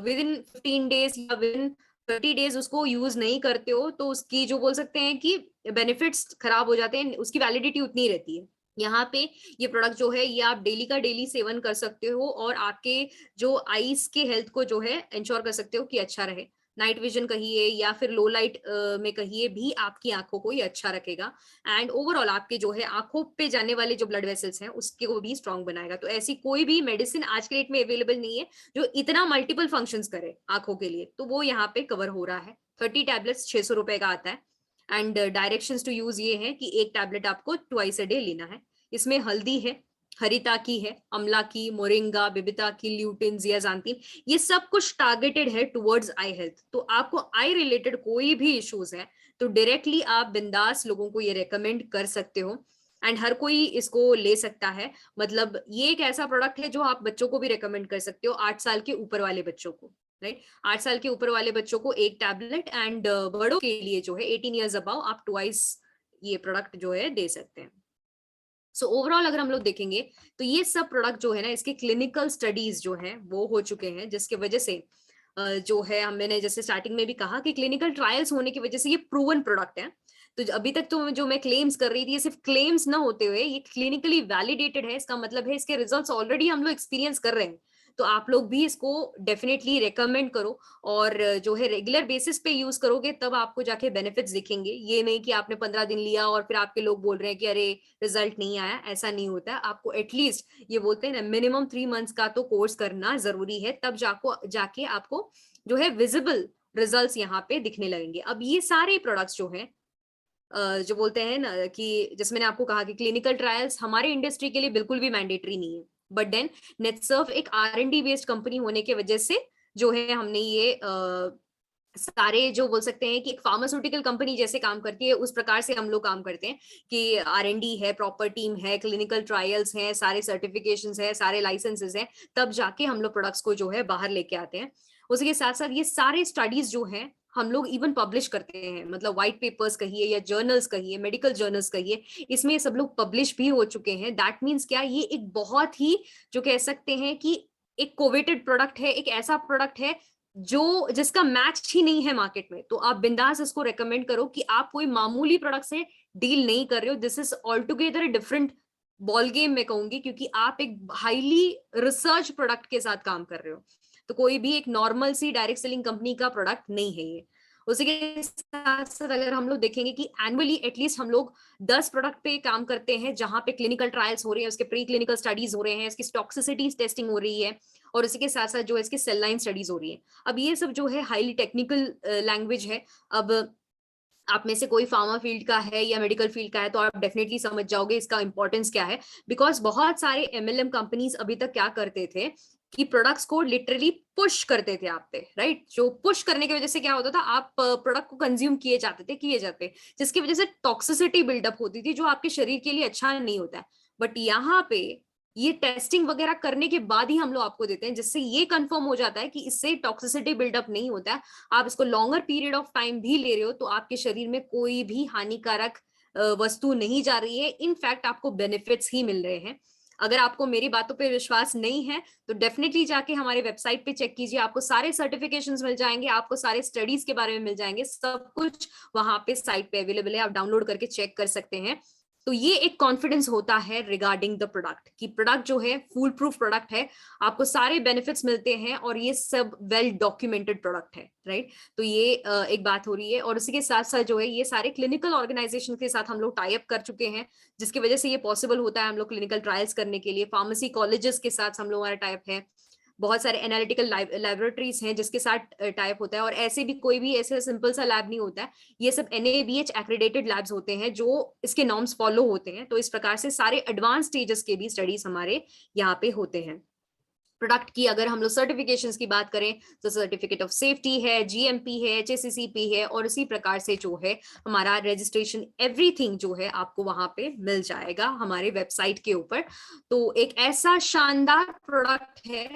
विद इन 15 डेज या विद इन 30 डेज उसको यूज नहीं करते हो, तो उसकी जो बोल सकते हैं कि बेनिफिट्स खराब हो जाते हैं, उसकी वैलिडिटी उतनी रहती है। यहाँ पे ये प्रोडक्ट जो है ये आप डेली का डेली सेवन कर सकते हो और आपके जो आईज के हेल्थ को जो है इंश्योर कर सकते हो कि अच्छा रहे। नाइट विजन कहिए या फिर लो लाइट में कहिए भी आपकी आंखों को ये अच्छा रखेगा एंड ओवरऑल आपके जो है आंखों पे जाने वाले जो ब्लड वेसल्स हैं उसके को भी स्ट्रांग बनाएगा। तो ऐसी कोई भी मेडिसिन आज के डेट में अवेलेबल नहीं है जो इतना मल्टीपल फंक्शंस करे आंखों के लिए, तो वो यहाँ पे कवर हो रहा है। 30 टैबलेट्स 600 रुपए का आता है एंड डायरेक्शंस टू यूज ये है कि एक टैबलेट आपको ट्वाइस अ डे लेना है। इसमें हल्दी है, हरिता की है, अमला की, मोरिंगा, बिबिता की, ल्यूटिन, जियाजांतीन, ये सब कुछ टारगेटेड है टुवर्ड्स आई हेल्थ। तो आपको आई रिलेटेड कोई भी इश्यूज है तो डायरेक्टली आप बिंदास लोगों को ये रेकमेंड कर सकते हो एंड हर कोई इसको ले सकता है। मतलब ये एक ऐसा प्रोडक्ट है जो आप बच्चों को भी रेकमेंड कर सकते हो, 8 साल के ऊपर वाले बच्चों को, राइट। 8 साल के ऊपर वाले बच्चों को एक टैबलेट एंड बड़ों के लिए जो है 18 ईयर्स अबव आप ट्वाइस ये प्रोडक्ट जो है दे सकते हैं। सो ओवरऑल अगर हम लोग देखेंगे तो ये सब प्रोडक्ट जो है ना इसके क्लिनिकल स्टडीज जो है वो हो चुके हैं, जिसके वजह से जो है मैंने जैसे स्टार्टिंग में भी कहा कि क्लिनिकल ट्रायल्स होने की वजह से ये प्रूवन प्रोडक्ट है। तो अभी तक तो जो मैं क्लेम्स कर रही थी ये सिर्फ क्लेम्स ना होते हुए ये क्लिनिकली वैलिडेटेड है। इसका मतलब है इसके रिजल्ट्स ऑलरेडी हम लोग एक्सपीरियंस कर रहे हैं। तो आप लोग भी इसको डेफिनेटली रेकमेंड करो और जो है रेगुलर बेसिस पे यूज करोगे तब आपको जाके बेनिफिट्स दिखेंगे। ये नहीं कि आपने 15 दिन लिया और फिर आपके लोग बोल रहे हैं कि अरे रिजल्ट नहीं आया, ऐसा नहीं होता है। आपको एटलीस्ट ये बोलते हैं ना मिनिमम 3 मंथ्स का तो कोर्स करना जरूरी है, तब जाके आपको जो है विजिबल रिजल्ट्स यहाँ पे दिखने लगेंगे। अब ये सारे प्रोडक्ट्स जो हैं जो बोलते हैं ना कि जैसे मैंने आपको कहा कि क्लिनिकल ट्रायल्स हमारे इंडस्ट्री के लिए बिल्कुल भी मैंडेटरी नहीं है, बट देन नेटसर्फ एक R&D बेस्ड कंपनी होने की वजह से जो है हमने ये सारे जो बोल सकते हैं कि एक फार्मास्यूटिकल कंपनी जैसे काम करती है उस प्रकार से हम लोग काम करते हैं कि R&D है, प्रॉपर टीम है, क्लिनिकल ट्रायल्स हैं, सारे सर्टिफिकेशंस है, सारे लाइसेंसेस हैं, तब जाके हम लोग प्रोडक्ट्स को जो है बाहर लेके आते हैं। उसी के साथ साथ ये सारे स्टडीज जो हैं हम लोग इवन पब्लिश करते हैं, मतलब व्हाइट पेपर्स कहिए या जर्नल्स कहिए, मेडिकल जर्नल्स कहिए, इसमें सब लोग पब्लिश भी हो चुके हैं। दैट मीन्स क्या, ये एक बहुत ही जो कह सकते हैं कि एक कोवेटेड प्रोडक्ट है, एक ऐसा प्रोडक्ट है जो जिसका मैच ही नहीं है मार्केट में। तो आप बिंदास इसको रेकमेंड करो कि आप कोई मामूली प्रोडक्ट से डील नहीं कर रहे हो। This is all together different ball game मैं कहूंगी, क्योंकि आप एक हाईली रिसर्च प्रोडक्ट के साथ काम कर रहे हो। तो कोई भी एक नॉर्मल सी डायरेक्ट सेलिंग कंपनी का प्रोडक्ट नहीं है ये। उसी के साथ साथ अगर हम लोग देखेंगे कि एनुअली एटलीस्ट हम लोग 10 प्रोडक्ट पे काम करते हैं जहां पे क्लिनिकल ट्रायल्स हो रहे हैं, उसके प्री क्लिनिकल स्टडीज हो रहे हैं, इसकी टॉक्सिसिटी टेस्टिंग हो रही है और उसी के साथ साथ जो है इसकी सेल लाइन स्टडीज हो रही है। अब ये सब जो है हाईली टेक्निकल लैंग्वेज है। अब आप में से कोई फार्मा फील्ड का है या मेडिकल फील्ड का है तो आप डेफिनेटली समझ जाओगे इसका इंपॉर्टेंस क्या है। बिकॉज बहुत सारे MLM कंपनीज अभी तक क्या करते थे कि प्रोडक्ट्स को लिटरली पुश करते थे आप पे, राइट। जो पुश करने की वजह से क्या होता था, आप प्रोडक्ट को कंज्यूम किए जाते, जिसकी वजह से टॉक्सिसिटी बिल्डअप होती थी जो आपके शरीर के लिए अच्छा नहीं होता है। बट यहाँ पे ये टेस्टिंग वगैरह करने के बाद ही हम लोग आपको देते हैं, जिससे ये कंफर्म हो जाता है कि इससे टॉक्सिसिटी बिल्डअप नहीं होता है। आप इसको लॉन्गर पीरियड ऑफ टाइम भी ले रहे हो तो आपके शरीर में कोई भी हानिकारक वस्तु नहीं जा रही है, इनफैक्ट आपको बेनिफिट्स ही मिल रहे हैं। अगर आपको मेरी बातों पे विश्वास नहीं है तो डेफिनेटली जाके हमारे वेबसाइट पे चेक कीजिए, आपको सारे सर्टिफिकेशंस मिल जाएंगे, आपको सारे स्टडीज के बारे में मिल जाएंगे, सब कुछ वहां पे साइट पे अवेलेबल है, आप डाउनलोड करके चेक कर सकते हैं। तो ये एक कॉन्फिडेंस होता है रिगार्डिंग द प्रोडक्ट कि प्रोडक्ट जो है फुल प्रूफ प्रोडक्ट है, आपको सारे बेनिफिट्स मिलते हैं और ये सब वेल डॉक्यूमेंटेड प्रोडक्ट है, राइट। तो ये एक बात हो रही है। और इसी के साथ साथ जो है ये सारे क्लिनिकल ऑर्गेनाइजेशन के साथ हम लोग टाई अप कर चुके हैं, जिसकी वजह से ये पॉसिबल होता है हम लोग क्लिनिकल ट्रायल्स करने के लिए। फार्मेसी कॉलेजेस के साथ हम लोग हमारा टाई अप है, बहुत सारे एनालिटिकल लैबोरेटरीज हैं जिसके साथ टाइप होता है। और ऐसे भी कोई भी ऐसे सिंपल सा लैब नहीं होता है, ये सब NABH एक्रेडिटेड लैब्स होते हैं जो इसके नॉर्म्स फॉलो होते हैं। तो इस प्रकार से सारे एडवांस स्टेजेस के भी स्टडीज हमारे यहाँ पे होते हैं। प्रोडक्ट की अगर हम लोग सर्टिफिकेशंस की बात करें तो सर्टिफिकेट ऑफ सेफ्टी है, GMP है, HACCP है, और इसी प्रकार से जो है हमारा रजिस्ट्रेशन एवरीथिंग जो है आपको वहां पे मिल जाएगा हमारे वेबसाइट के ऊपर। तो एक ऐसा शानदार प्रोडक्ट है,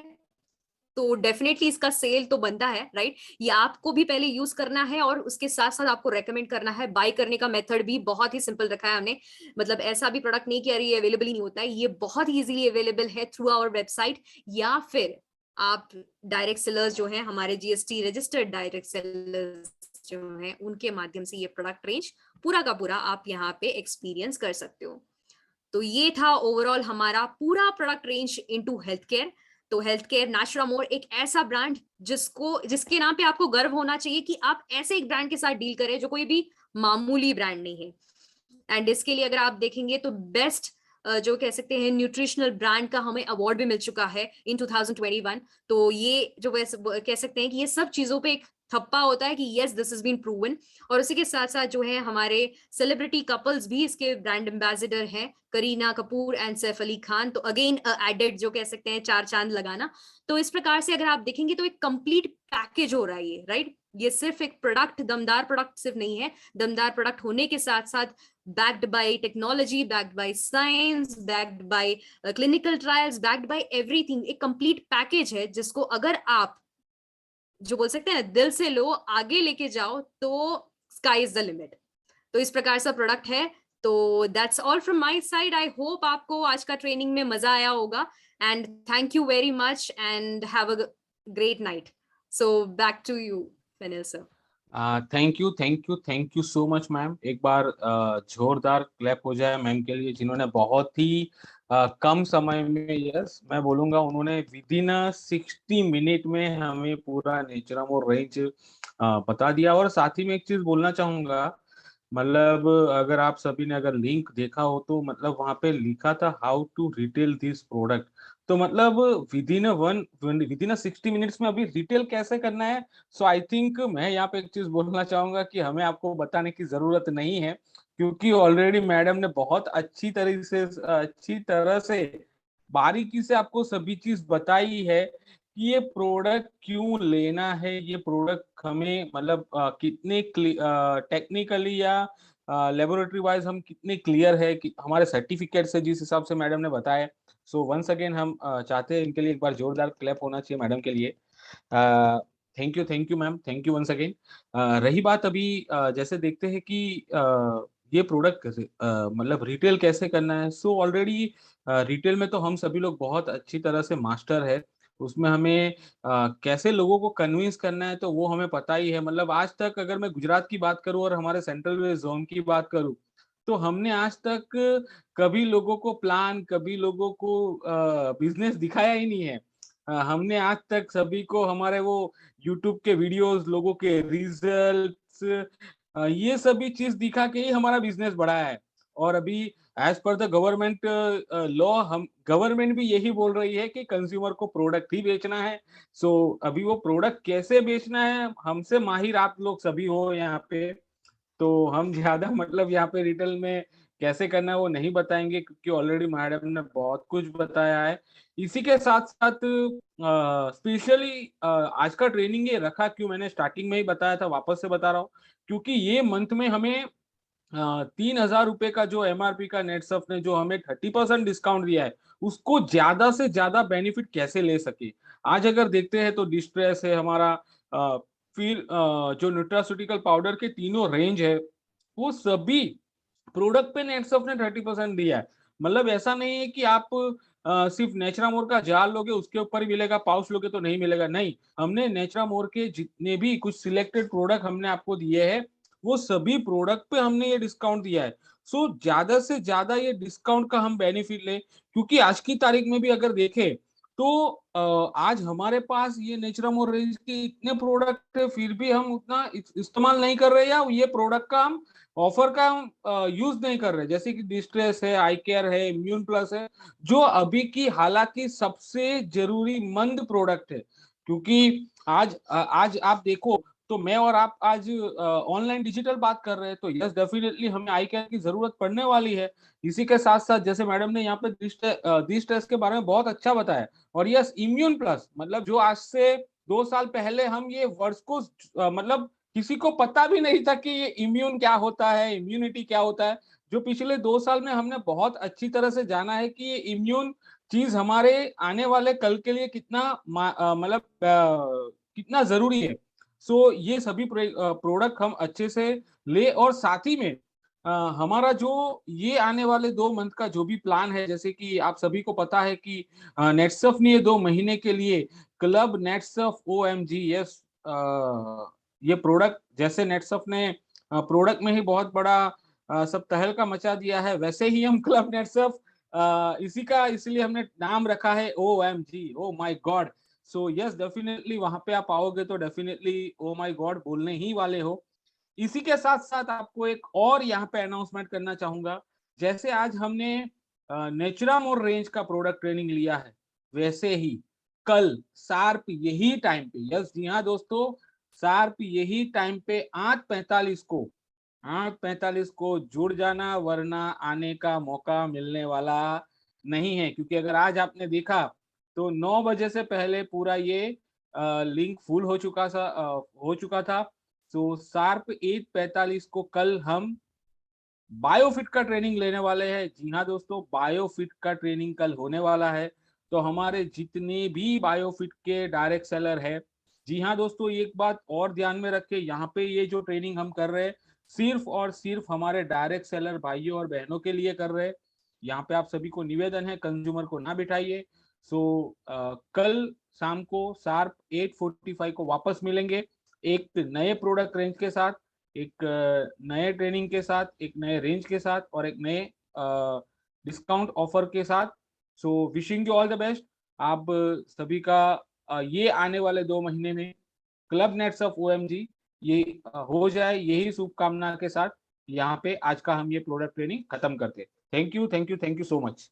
तो डेफिनेटली इसका सेल तो बनता है, राइट। ये आपको भी पहले यूज करना है और उसके साथ साथ आपको रेकमेंड करना है। बाय करने का मेथड भी बहुत ही सिंपल रखा है हमने, मतलब ऐसा भी प्रोडक्ट नहीं कि अरे ये अवेलेबल ही नहीं होता है, ये बहुत ही इजीली अवेलेबल है थ्रू आवर वेबसाइट, या फिर आप डायरेक्ट सेलर्स जो है हमारे GST रजिस्टर्ड डायरेक्ट सेलर्स जो है उनके माध्यम से ये प्रोडक्ट रेंज पूरा का पूरा आप यहाँ पे एक्सपीरियंस कर सकते हो। तो ये था ओवरऑल हमारा पूरा product range into health care. तो हेल्थ केयर नाचुरामोर एक ऐसा ब्रांड जिसके नाम पे आपको गर्व होना चाहिए कि आप ऐसे एक ब्रांड के साथ डील करें जो कोई भी मामूली ब्रांड नहीं है। एंड इसके लिए अगर आप देखेंगे तो बेस्ट जो कह सकते हैं न्यूट्रिशनल ब्रांड का हमें अवार्ड भी मिल चुका है इन 2021। तो ये जो कह सकते हैं कि ये सब चीजों पे एक थप्पा होता है कि yes this is been proven. और उसी के साथ साथ जो है हमारे सेलिब्रिटी कपल्स भी इसके ब्रांड एम्बेसडर हैं, करीना कपूर एंड सैफ अली खान। तो अगेन एडेड जो कह सकते हैं चार चांद लगाना। तो इस प्रकार से अगर आप देखेंगे तो एक कंप्लीट पैकेज हो रहा है ये, राइट। ये सिर्फ एक प्रोडक्ट, दमदार प्रोडक्ट सिर्फ नहीं है, दमदार प्रोडक्ट होने के साथ साथ backed by technology, backed by science, backed by clinical trials, backed by everything, एक complete package है जिसको अगर आप जो बोल सकते हैं दिल से लो, आगे लेके जाओ तो sky is the limit। तो इस प्रकार सा प्रोडक्ट है। तो that's all from my side। I hope आपको आज का ट्रेनिंग में मजा आया होगा and thank you very much and have a great night। So back to you, Fenil sir। Thank you so much ma'am. एक बार जोरदार क्लैप हो जाए मैम के लिए, जिन्होंने बहुत ही कम समय में, यस मैं बोलूंगा, उन्होंने विद इन 60 मिनट में हमें पूरा नेचुरामोर रेंज बता दिया। और साथ ही में एक चीज बोलना चाहूंगा, मतलब अगर आप सभी ने अगर लिंक देखा हो तो मतलब वहां पे लिखा था how to retail this product. तो मतलब विद इन 60 मिनट्स में अभी रिटेल कैसे करना है। सो आई थिंक मैं यहाँ पे एक चीज बोलना चाहूंगा कि हमें आपको बताने की जरूरत नहीं है, क्योंकि ऑलरेडी मैडम ने बहुत अच्छी तरह से बारीकी से आपको सभी चीज बताई है कि ये प्रोडक्ट क्यों लेना है, ये प्रोडक्ट हमें मतलब कितने टेक्निकली या लेबोरेटरी वाइज हम कितने क्लियर है कि हमारे सर्टिफिकेट से, जिस हिसाब से मैडम ने बताया। सो वंस अगेन हम चाहते हैं इनके लिए एक बार जोरदार क्लैप होना चाहिए मैडम के लिए। Thank you ma'am, thank you once again. रही बात अभी जैसे देखते हैं कि ये प्रोडक्ट कैसे मतलब रिटेल कैसे करना है। सो ऑलरेडी रिटेल में तो हम सभी लोग बहुत अच्छी तरह से मास्टर है, उसमें हमें कैसे लोगों को कन्विंस करना है तो वो हमें पता ही है। मतलब आज तक अगर मैं गुजरात की बात करूं और हमारे सेंट्रल वेस्ट जोन की बात करूं, तो हमने आज तक कभी लोगों को प्लान, कभी लोगों को बिजनेस दिखाया ही नहीं है। हमने आज तक सभी को हमारे वो यूट्यूब के वीडियोस, लोगों के रिजल्ट्स, ये सभी चीज दिखा के ही हमारा बिजनेस बढ़ाया है। और अभी as per the government law, हम गवर्नमेंट भी यही बोल रही है कि कंज्यूमर को प्रोडक्ट ही बेचना है। सो अभी वो प्रोडक्ट कैसे बेचना है, हमसे माहिर आप लोग सभी हो यहाँ पे, तो हम ज्यादा मतलब यहाँ पे रिटेल में कैसे करना है वो नहीं बताएंगे, क्योंकि ऑलरेडी मैडम ने बहुत कुछ बताया है। इसी के साथ साथ स्पेशली आज का ट्रेनिंग ये रखा क्यों, मैंने स्टार्टिंग में ही बताया था, वापस से बता रहा हूँ, क्योंकि ये मंथ में हमें 3,000 रुपए का जो एमआरपी का नेटसर्फ ने जो हमें 30% डिस्काउंट दिया है, उसको ज्यादा से ज्यादा बेनिफिट कैसे ले सके। आज अगर देखते हैं तो डिस्ट्रेस है हमारा, फिर जो न्यूट्रास्यूटिकल पाउडर के तीनों रेंज है, वो सभी प्रोडक्ट पे नेटसर्फ ने 30% दिया है। मतलब ऐसा नहीं है कि आप सिर्फ नेचुरामोर का जार लोगे उसके ऊपर ही मिलेगा, पाउच लोगे तो नहीं मिलेगा, नहीं। हमने नेचुरामोर के जितने भी कुछ सिलेक्टेड प्रोडक्ट हमने आपको दिए हैं, वो सभी प्रोडक्ट पे हमने ये डिस्काउंट दिया है। सो ज्यादा से ज्यादा ये डिस्काउंट का हम बेनिफिट लें, क्योंकि आज की तारीख में भी अगर देखें तो आज हमारे पास ये नेचुरामोर रेंज के इतने प्रोडक्ट है, फिर भी हम उतना इस्तेमाल नहीं कर रहे, या ये प्रोडक्ट का हम ऑफर का हम यूज नहीं कर रहे। जैसे कि डिस्ट्रेस है, आई केयर है, इम्यून प्लस है, जो अभी की हालांकि सबसे जरूरी मंद प्रोडक्ट है। क्योंकि आज आप देखो तो मैं और आप आज ऑनलाइन डिजिटल बात कर रहे हैं, तो यस डेफिनेटली हमें आई केयर की जरूरत पड़ने वाली है। इसी के साथ साथ जैसे मैडम ने यहाँ पे दिस टेस्ट के बारे में बहुत अच्छा बताया। और यस इम्यून प्लस, मतलब जो आज से 2 साल पहले हम ये वर्ड्स को मतलब किसी को पता भी नहीं था कि ये इम्यून क्या होता है, इम्यूनिटी क्या होता है, जो पिछले 2 साल में हमने बहुत अच्छी तरह से जाना है कि ये इम्यून चीज हमारे आने वाले कल के लिए कितना मतलब कितना जरूरी है। सो ये सभी प्रोडक्ट हम अच्छे से ले, और साथ ही में हमारा जो ये आने वाले 2 मंथ का जो भी प्लान है, जैसे कि आप सभी को पता है कि नेटसर्फ ने 2 महीने के लिए क्लब नेटसर्फ OMG, यस ये प्रोडक्ट, जैसे नेटसर्फ ने प्रोडक्ट में ही बहुत बड़ा सब तहलका मचा दिया है, वैसे ही हम क्लब नेटसर्फ इसी का इसलिए हमने नाम रखा है OMG, oh my God. So yes, definitely वहां पे आप आओगे तो डेफिनेटली ओ माय गॉड बोलने ही वाले हो। इसी के साथ-साथ आपको एक और यहाँ पे अनाउंसमेंट करना चाहूँगा, जैसे आज हमने नेचुरामोर रेंज का प्रोडक्ट ट्रेनिंग लिया है, वैसे ही कल शार्प यही टाइम पे, यस जी हाँ दोस्तों, शार्प यही टाइम पे 8:45 को जुड़ जाना, वरना आने का मौका मिलने वाला नहीं है। क्योंकि अगर आज आपने देखा तो 9 बजे से पहले पूरा ये लिंक फुल हो चुका था। तो शार्प 8:45 को कल हम बायोफिट का ट्रेनिंग लेने वाले हैं। जी हाँ दोस्तों, बायोफिट का ट्रेनिंग कल होने वाला है। तो हमारे जितने भी बायोफिट के डायरेक्ट सेलर है, जी हाँ दोस्तों, एक बात और ध्यान में रखें, यहाँ पे ये जो ट्रेनिंग हम कर रहे हैं, सिर्फ और सिर्फ हमारे डायरेक्ट सेलर भाइयों और बहनों के लिए कर रहे हैं। यहाँ पे आप सभी को निवेदन है, कंज्यूमर को ना बिठाइए। कल शाम को शार्प 8:45 को वापस मिलेंगे एक नए प्रोडक्ट रेंज के साथ, एक नए ट्रेनिंग के साथ, एक नए रेंज के साथ और एक नए डिस्काउंट ऑफर के साथ। Wishing you all the best. आप सभी का ये आने वाले 2 महीने में क्लब नेट्सर्फ OMG ये हो जाए, यही शुभकामना के साथ यहाँ पे आज का हम ये प्रोडक्ट ट्रेनिंग खत्म करते हैं। Thank you, thank you, thank you so much.